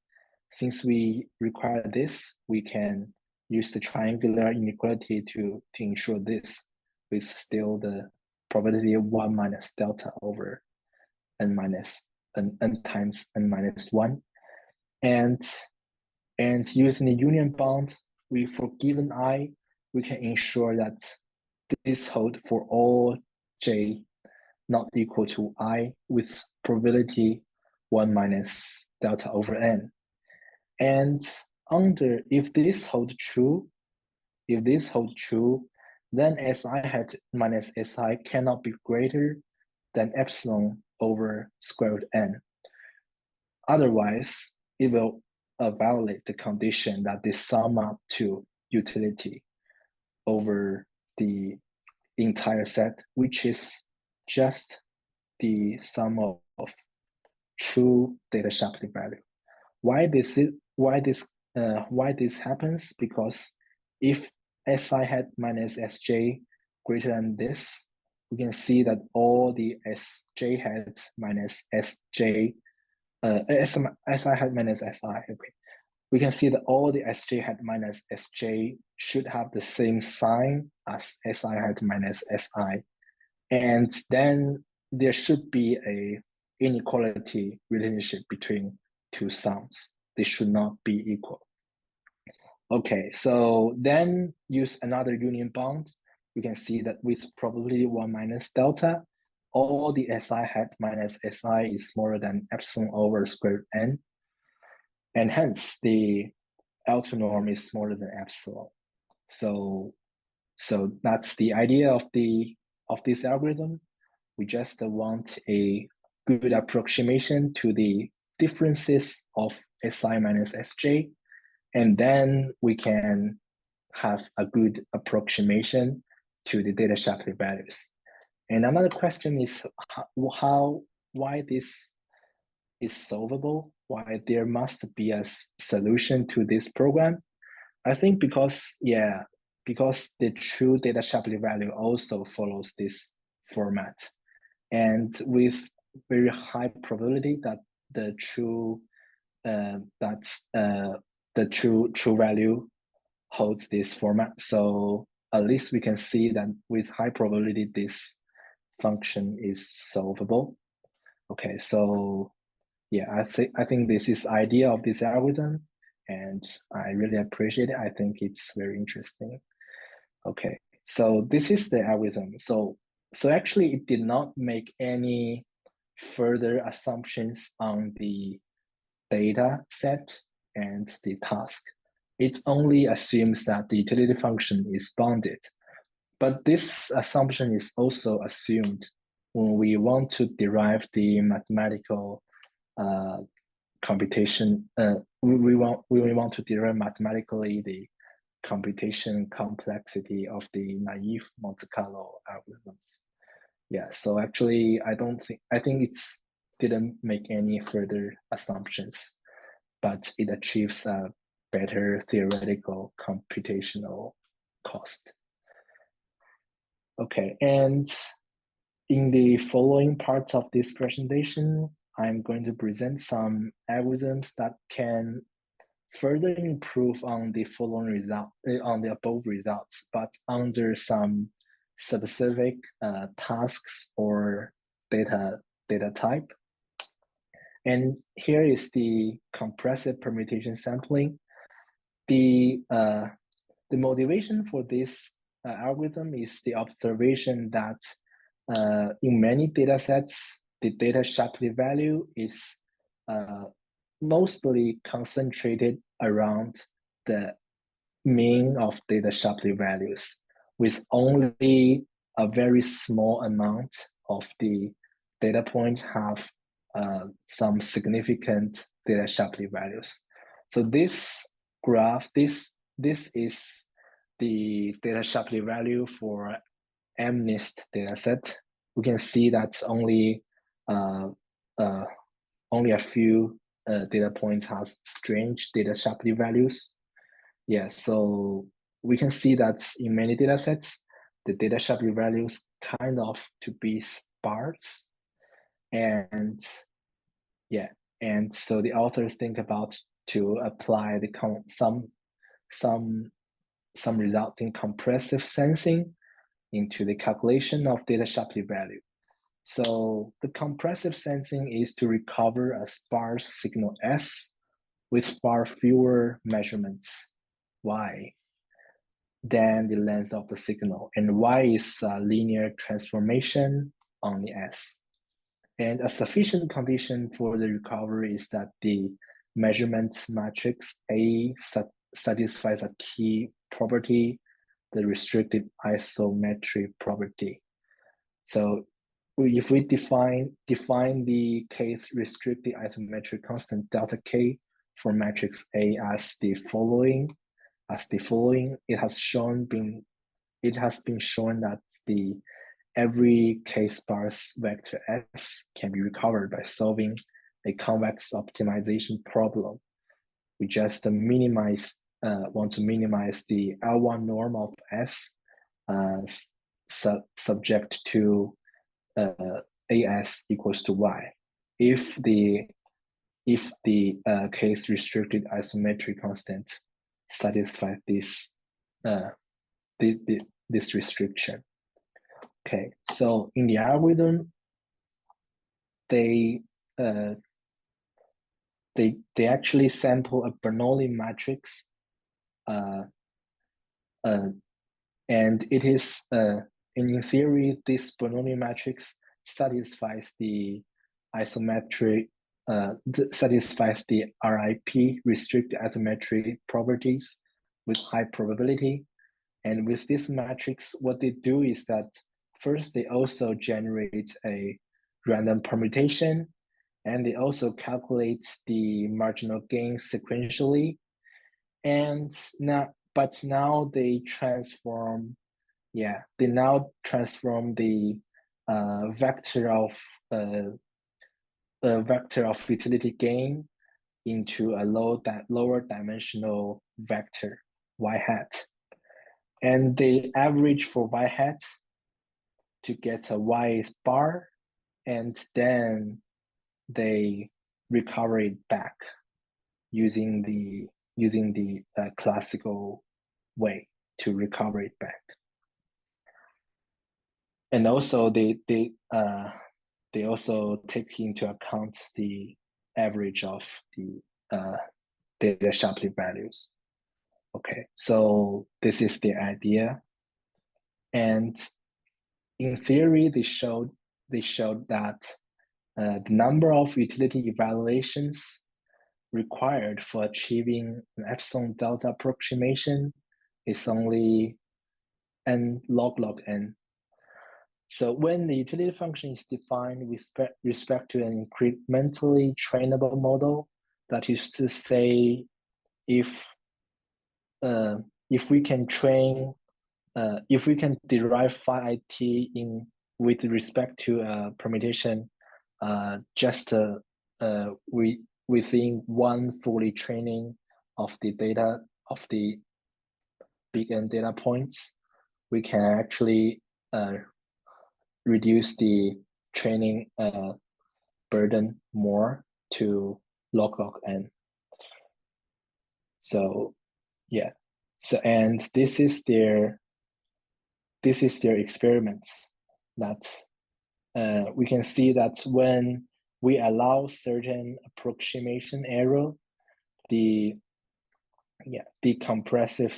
Since we require this, we can use the triangular inequality to ensure this with still the probability of 1 minus delta over n minus n times n minus 1. And using the union bound, for given I, we can ensure that this hold for all j not equal to I with probability 1 minus delta over n. And if this holds true, then Si hat minus Si cannot be greater than epsilon over square root n. Otherwise, it will violate the condition that they sum up to utility over the entire set, which is just the sum of true data Shapley value. Why this happens? Because if Si hat minus Sj greater than this, we can see that all the Sj hat minus Sj, Si hat minus Si, okay. We can see that all the Sj hat minus Sj should have the same sign as Si hat minus Si. And then there should be a inequality relationship between two sums. They should not be equal. Okay, so then use another union bound. We can see that with probability 1 minus delta, all the Si hat minus Si is smaller than epsilon over square root n. And hence the L2 norm is smaller than epsilon. So that's the idea of this algorithm. We just want a good approximation to the differences of Si minus Sj, and then we can have a good approximation to the data Shapley values. And another question is why this is solvable, why there must be a solution to this program. I think because the true data Shapley value also follows this format. And with very high probability that the true the true value holds this format. So at least we can see that with high probability this function is solvable. Okay, so yeah, I think this is the idea of this algorithm, and I really appreciate it. I think it's very interesting. Okay, so this is the algorithm. So actually it did not make any further assumptions on the data set and the task. It only assumes that the utility function is bounded. But this assumption is also assumed when we want to derive the mathematical computation. We want to derive mathematically the computation complexity of the naive Monte Carlo algorithms. Yeah, so actually I think it's didn't make any further assumptions, but it achieves a better theoretical computational cost. Okay, and in the following parts of this presentation, I'm going to present some algorithms that can further improve on the following result, on the above results, but under some specific tasks or data type. And here is the compressive permutation sampling. The motivation for this algorithm is the observation that in many data sets, the data Shapley value is mostly concentrated around the mean of data Shapley values, with only a very small amount of the data points have some significant data Shapley values. So this graph, this is the data Shapley value for MNIST dataset. We can see that only a few data points has strange data Shapley values. Yeah, so we can see that in many data sets, the data Shapley values kind of to be sparse. And yeah, and so the authors think about to apply the some resulting compressive sensing into the calculation of data Shapley value. So the compressive sensing is to recover a sparse signal S with far fewer measurements Y than the length of the signal. And Y is a linear transformation on the S. And a sufficient condition for the recovery is that the measurement matrix A satisfies a key property, the restricted isometry property. So if we define the case restricted isometric constant delta K for matrix A as the following, it has been shown that the every k-sparse vector S can be recovered by solving a convex optimization problem. We just want to minimize the L1 norm of S subject to AS equals to Y. If the case restricted isometry constant satisfy this this restriction. Okay, so in the algorithm, they actually sample a Bernoulli matrix, and it is in theory this Bernoulli matrix satisfies the isometry, satisfies the RIP restricted isometry properties with high probability. And with this matrix, what they do is that first they also generate a random permutation, and they also calculate the marginal gain sequentially. And now they transform, the vector of utility gain into a lower dimensional vector y hat, and they average for y hat to get a y bar, and then they recover it back using the classical way to recover it back. And also they also take into account the average of the data Shapley values. Okay, so this is the idea. And in theory, they showed that the number of utility evaluations required for achieving an epsilon delta approximation is only n log n. So when the utility function is defined with respect to an incrementally trainable model, that is to say, if we can train, if we can derive phi it in with respect to permutation, just within one fully training of the data of the big N data points, we can actually reduce the training burden more to log n. So yeah, so and this is their experiments that we can see that when we allow certain approximation error, the compressive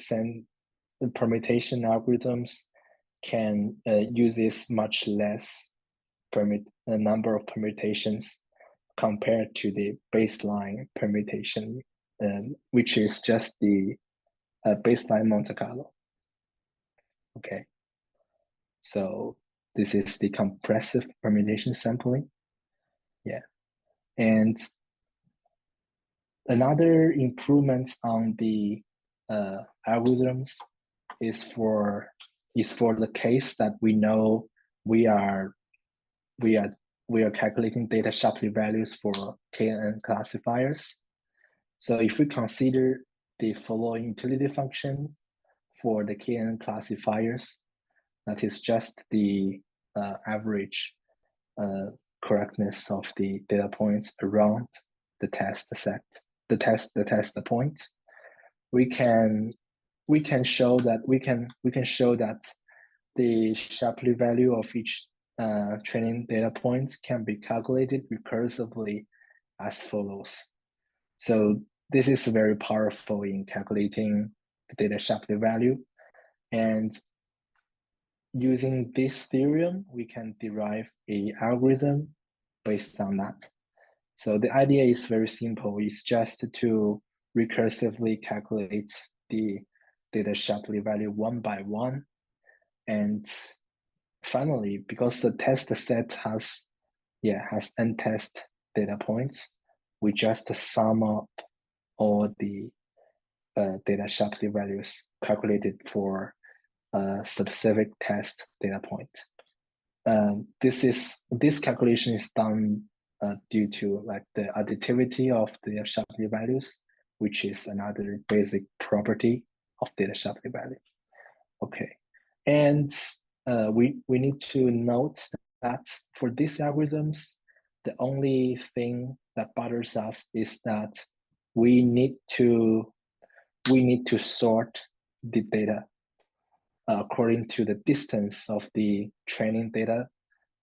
permutation algorithms can uses much less number of permutations compared to the baseline permutation, which is just the baseline Monte Carlo. Okay, so this is the compressive permutation sampling. Yeah, and another improvement on the algorithms is for the case that we know we are calculating data Shapley values for KNN classifiers. So if we consider the following utility functions for the KNN classifiers, that is just the average correctness of the data points around the test set, the test point. We can show that the Shapley value of each training data point can be calculated recursively as follows. So this is very powerful in calculating the data Shapley value, and using this theorem, we can derive an algorithm based on that. So the idea is very simple. It's just to recursively calculate the data Shapley value one by one. And finally, because the test set has n test data points, we just sum up all the data Shapley values calculated for a specific test data point. This calculation is done due to like the additivity of the Shapley values, which is another basic property of data Shapley value. Okay, and we need to note that for these algorithms, the only thing that bothers us is that we need to sort the data according to the distance of the training data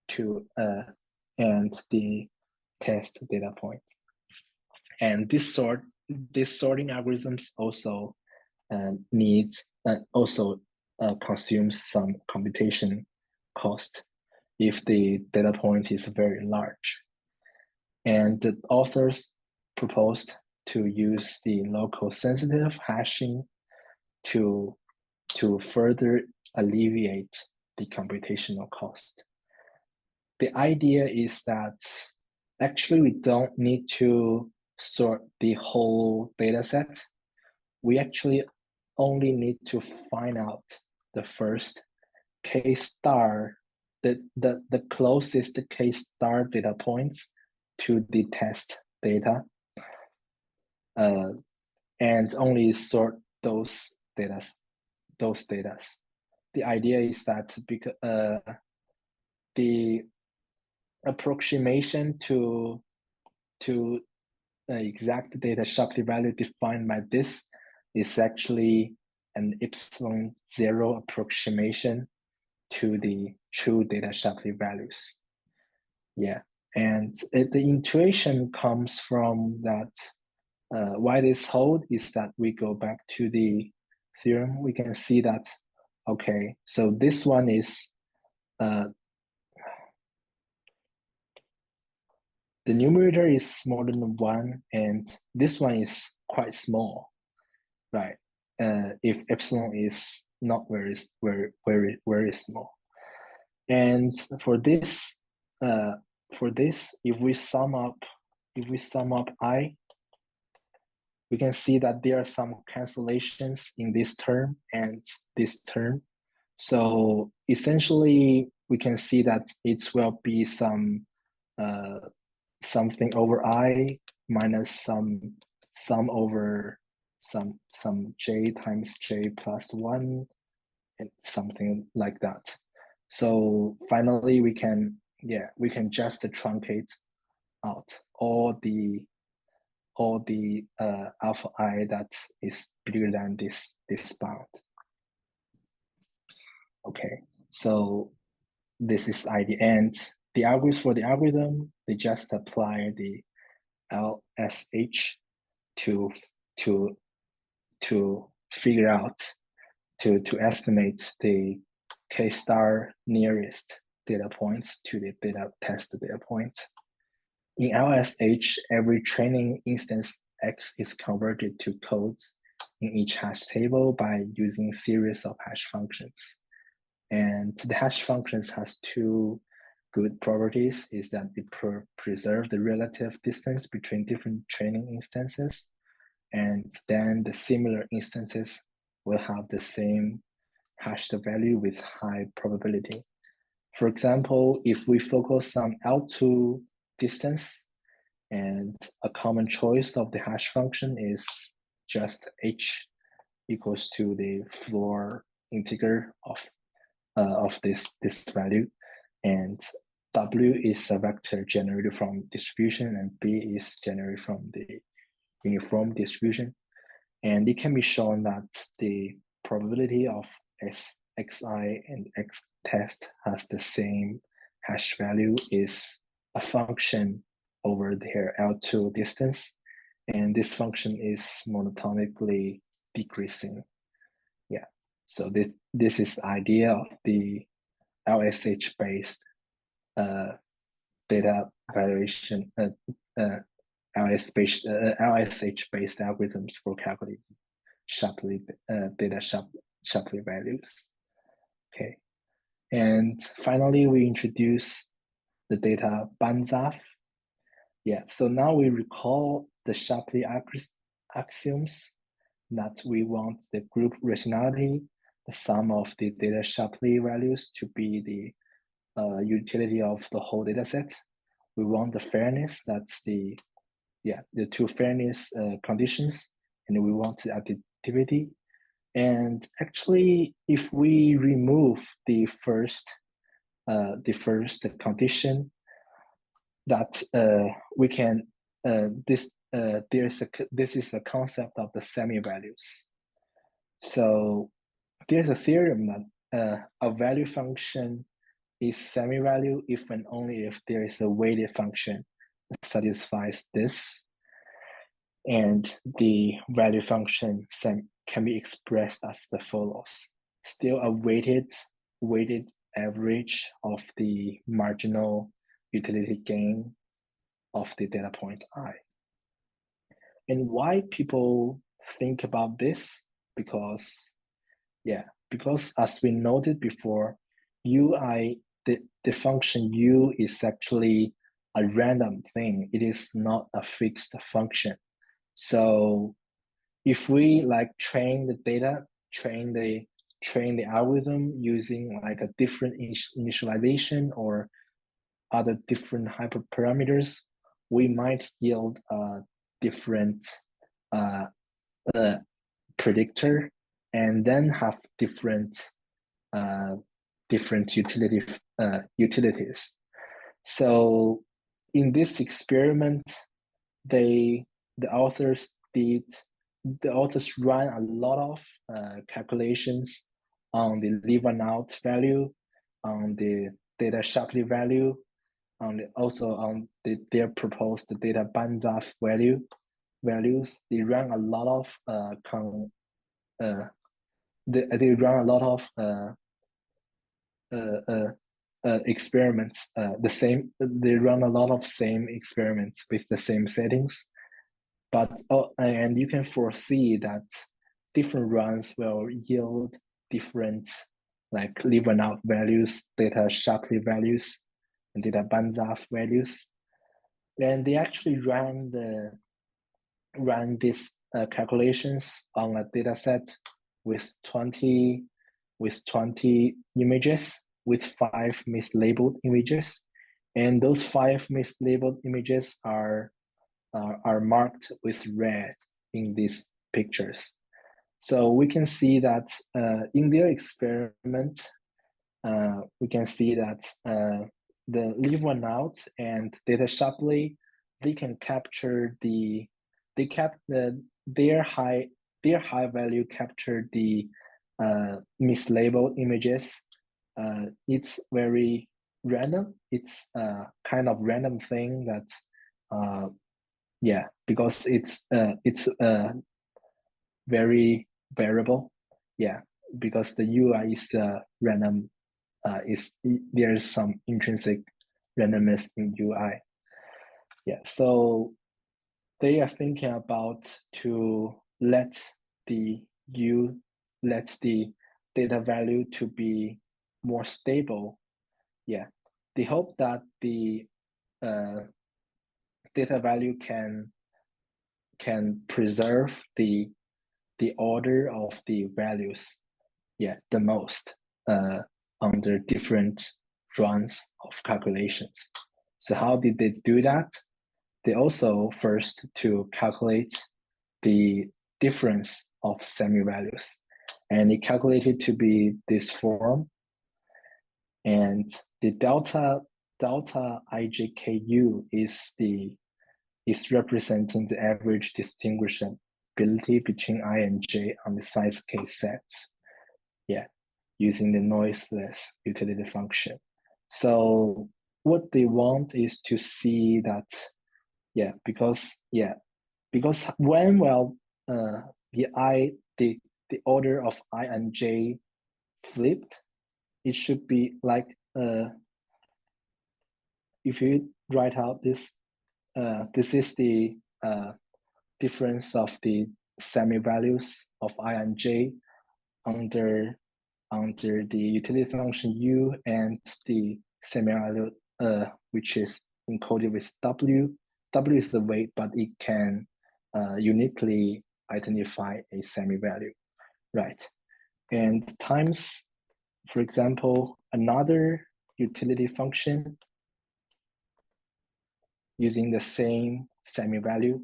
to and the test data point. And this sorting algorithms also consumes some computation cost if the data point is very large. And the authors proposed to use the local sensitive hashing to further alleviate the computational cost. The idea is that actually we don't need to sort the whole data set. We actually only need to find out the first K star, the closest K star data points to the test data, and only sort those data. The idea is that because the approximation to exact data Shapley value defined by this is actually an epsilon 0 approximation to the true data Shapley values. Yeah, and the intuition comes from that. Why this hold is that we go back to the theorem. We can see that, okay, so this one is the numerator is smaller than 1, and this one is quite small, right? If epsilon is not very small. And for this, if we sum up I, we can see that there are some cancellations in this term and this term. So essentially, we can see that it will be some something over I minus some over some j times j plus 1 and something like that. So finally, we can just truncate out all the alpha I that is bigger than this bound. Okay, so this is ID, and the algorithm for the algorithm, they just apply the LSH to figure out to estimate the K star nearest data points to the test data points. In LSH, every training instance X is converted to codes in each hash table by using series of hash functions. And the hash functions has two good properties, is that they preserve the relative distance between different training instances, and then the similar instances will have the same hashed value with high probability. For example, if we focus on L2 distance, and a common choice of the hash function is just h equals to the floor integer of this value, and w is a vector generated from distribution, and b is generated from the uniform distribution. And it can be shown that the probability of xi and x test has the same hash value is a function over their L2 distance, and this function is monotonically decreasing. Yeah, so this is the idea of the LSH based data evaluation, LSH based algorithms for calculating Shapley Shapley values. Okay, and finally we introduce the data Banzhaf. Yeah, so now we recall the Shapley axioms that we want the group rationality, the sum of the data Shapley values, to be the utility of the whole data set. We want the fairness, that's the two fairness conditions, and we want the additivity. And actually, if we remove the first condition, that we can this is a concept of the semi-values. So there's a theorem that a value function is semi-value if and only if there is a weighted function that satisfies this, and the value function can be expressed as the follows: still a weighted average of the marginal utility gain of the data point I. And why people think about this? Because as we noted before, UI, the function U is actually a random thing. It is not a fixed function. So if we train the data, train the algorithm using like a different initialization or other different hyperparameters, we might yield a different predictor, and then have different utilities. So in this experiment, they the authors ran a lot of calculations on the leave and out value, on the data Shapley value, also on their proposed data Banzhaf values. They ran a lot of experiments. They run a lot of same experiments with the same settings, but and you can foresee that different runs will yield different like leave and out values, data Shapley values, and data Banzhaf values. And they actually ran these calculations on a data set with 20 images with 5 mislabeled images, and those 5 mislabeled images are marked with red in these pictures. So we can see that in their experiment, we can see that the leave one out and data Shapley, they can capture their high value capture the mislabeled images. It's very random. It's a kind of random thing that's because it's very variable. Because the UI is random. There is some intrinsic randomness in UI. So they are thinking about to let the data value to be more stable. They hope that the data value can preserve the order of the values the most under different runs of calculations. So how did they do that? They also first to calculate the difference of semi-values, and it calculated to be this form, and the delta IJKU is representing the average distinguishability between I and J on the size K sets, using the noiseless utility function. So what they want is to see that, because when the order of I and J flipped, it should be like if you write out this, this is the difference of the semi-values of I and J under the utility function U and the semi-value which is encoded with W. W is the weight, but it can uniquely identify a semi-value, right? And times, for example, another utility function using the same semi-value.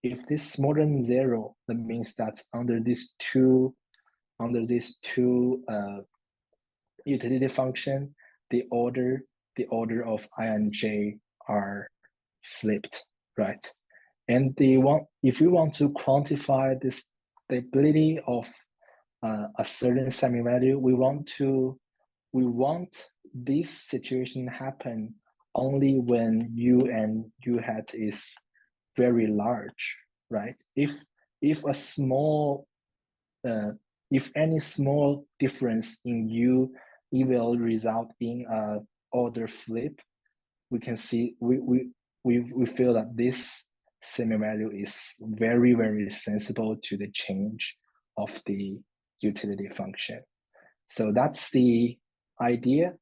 If this is smaller than 0, that means that under these two utility function, the order of I and J are flipped, right? And if we want to quantify the stability of a certain semi-value, we want this situation happen only when U and U hat is very large, right? If any small difference in U, it will result in a order flip. We can see we feel that this semi-value is very, very sensible to the change of the utility function. So that's the idea.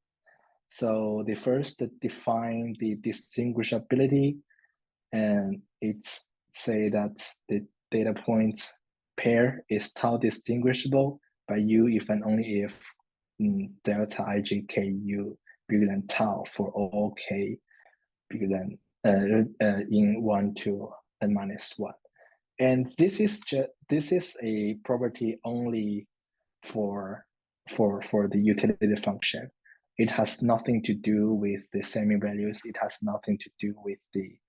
So they first define the distinguishability, and it's say that the data point pair is tau distinguishable by U if and only if delta IJKU bigger than tau for all k bigger than in 1 to n-1. And this is a property only for the utility function. It has nothing to do with the semi-values. It has nothing to do with the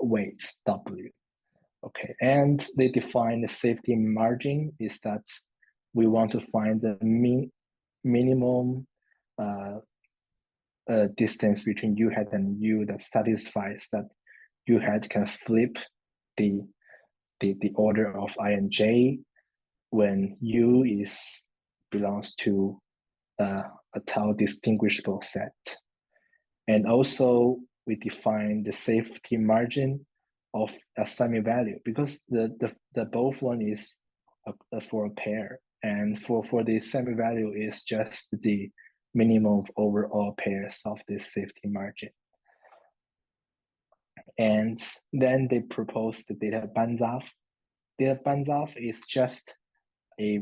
weights W. Okay, and they define the safety margin is that we want to find the minimum distance between U hat and U that satisfies that U hat can flip the order of I and J when U belongs to a tau distinguishable set. And also we define the safety margin of a semi-value because the both one is for a pair, and for the semi-value is just the minimum of overall pairs of this safety margin. And then they propose the data Banzhaf. Data Banzhaf is just a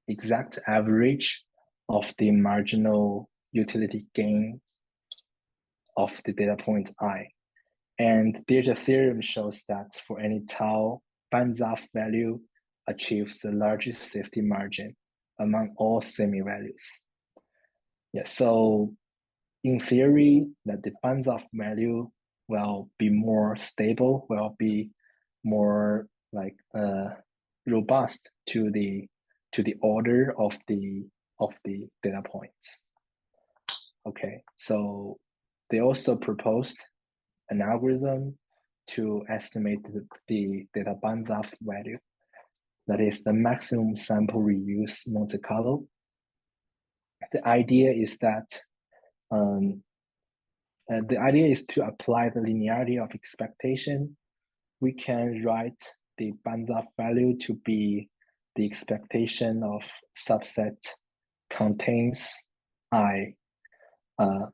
exact average of the marginal utility gain of the data point I. And the theorem shows that for any tau, Banzhaf value achieves the largest safety margin among all semi-values. Yeah, so in theory, that the Banzhaf value will be more stable, will be more like robust to the order of the data points. Okay, so they also proposed an algorithm to estimate the data Banzhaf value. That is the maximum sample reuse Monte Carlo. The idea is that the idea is to apply the linearity of expectation. We can write the Banzhaf value to be the expectation of subset contains I, and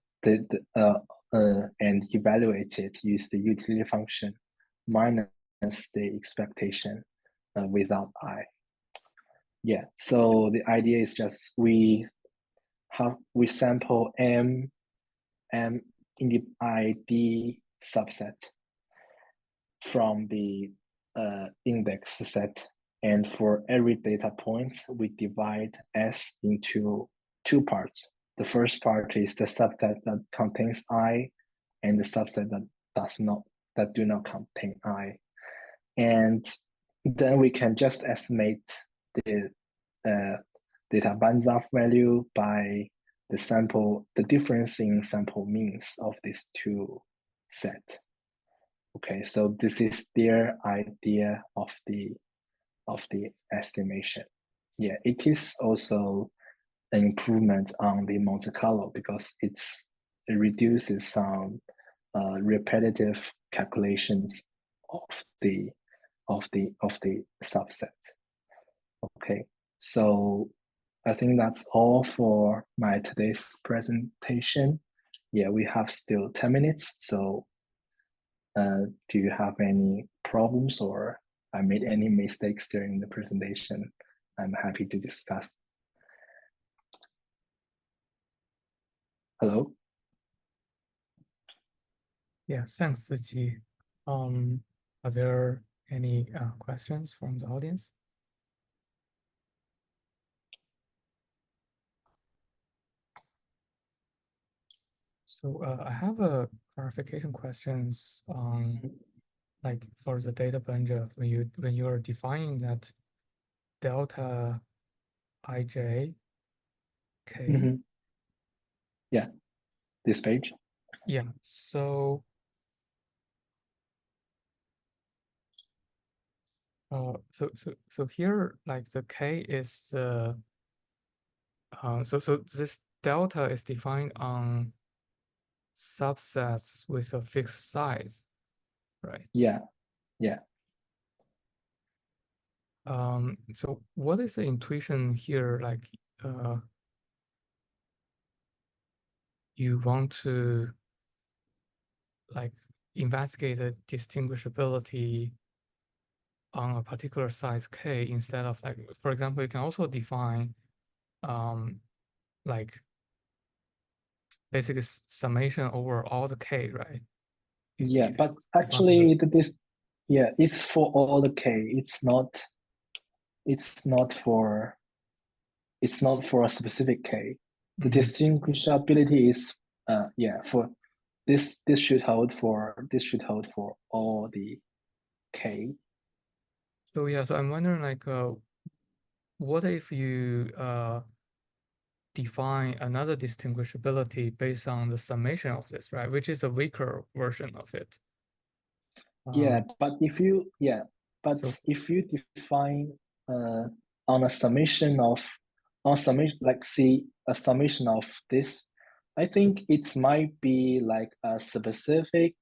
evaluate it, use the utility function minus the expectation without I. Yeah, so the idea is just we sample M in the ID subset from the index set, and for every data point we divide S into two parts. The first part is the subset that contains I, and the subset that do not contain I. And then we can just estimate the data Banzhaf value by the difference in sample means of these two sets. Okay, so this is their idea of the estimation. Yeah, it is also an improvement on the Monte Carlo because it reduces some repetitive calculations of the subset. Okay, so I think that's all for my today's presentation. Yeah, we have still 10 minutes, so do you have any problems or I made any mistakes during the presentation? I'm happy to discuss. Hello? Yeah, thanks, Ziqi. Are there any questions from the audience? So I have a clarification questions on like for the data Banzhaf when you are defining that delta ij k. Yeah, this page. Yeah, so so here like the k is so this delta is defined on subsets with a fixed size, right? Yeah, yeah. So what is the intuition here? Like, you want to like investigate the distinguishability on a particular size k instead of like, for example, you can also define like basically summation over all the k, right? Yeah, but actually it's for all the k. It's not for a specific k. The distinguishability is for this should hold for all the K. So yeah, so I'm wondering like, what if you define another distinguishability based on the summation of this, right? Which is a weaker version of it. Yeah, but if you So if you define on a summation of like see a summation of this, I think it might be like a specific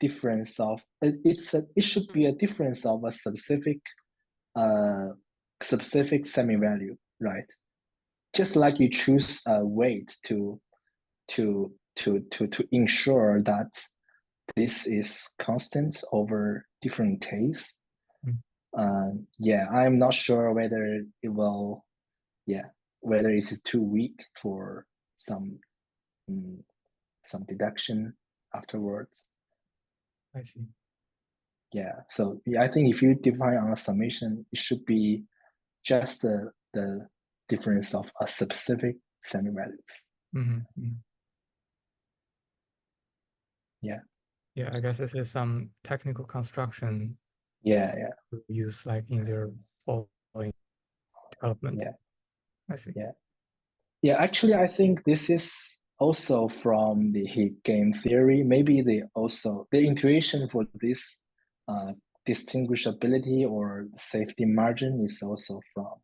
difference of it should be a difference of a specific semi-value, right? Just like you choose a weight to ensure that this is constant over different case. Yeah, I'm not sure whether it will, whether it is too weak for some deduction afterwards. I see. Yeah, so yeah, I think if you define on a summation, it should be just the difference of a specific semi-values. Yeah. Yeah, I guess this is some technical construction. Yeah. Use like in their following development. Yeah. I see. Yeah, actually, I think this is also from the game theory. Maybe the intuition for this distinguishability or safety margin is also from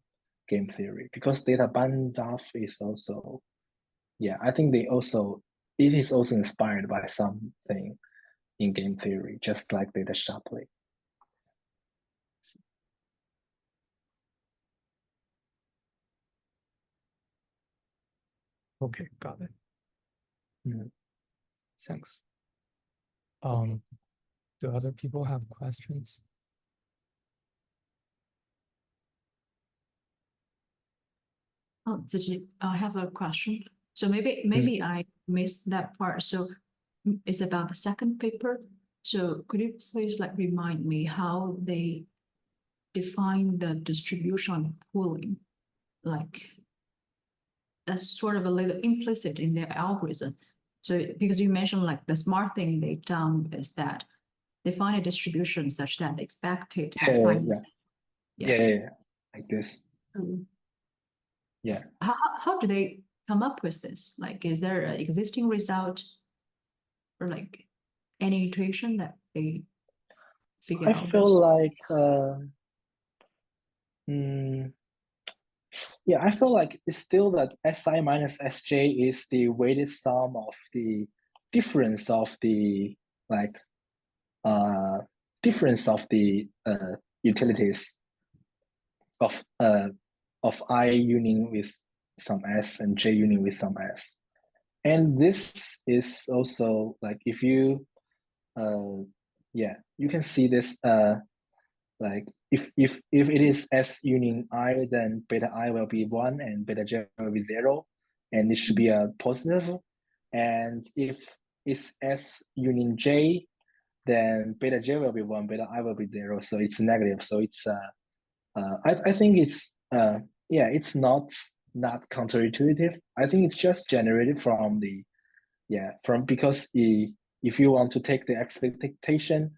game theory, because data Banzhaf is also, I think it is also inspired by something in game theory, just like data Shapley. Okay, got it. Thanks. Do other people have questions? Oh, Ziqi, I have a question. So maybe I missed that part. So it's about the second paper. So could you please like remind me how they define the distribution pooling? Like that's sort of a little implicit in their algorithm. So because you mentioned like the smart thing they've done is that they find a distribution such that the expected assignment. Yeah, like this. Yeah. How do they come up with this? Like, is there an existing result or like any iteration that they figure I out feel this? like I feel like it's still that Si minus Sj is the weighted sum of the difference of the utilities of I union with some S and J union with some S. And this is also like if you you can see this like if it is S union I, then beta I will be 1 and beta J will be 0, and it should be a positive. And if it's S union J, then beta J will be 1, beta I will be 0, so it's negative. So it's I think it's it's not counterintuitive. I think it's just generated from the because if you want to take the expectation,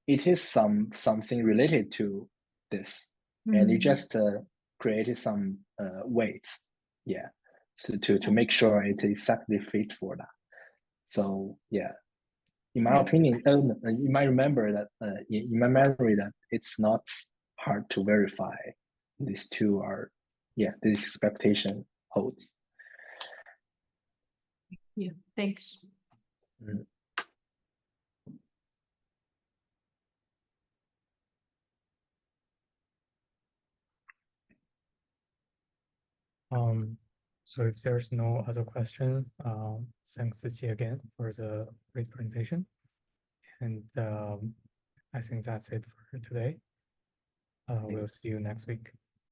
it is something related to this, and you just created some weights, so to make sure it exactly fit for that. So in my opinion, you might remember that in my memory that it's not hard to verify these two are this expectation holds. Yeah, thanks. So if there's no other question, thanks Ziqi again for the great presentation. And I think that's it for today. We'll see you next week.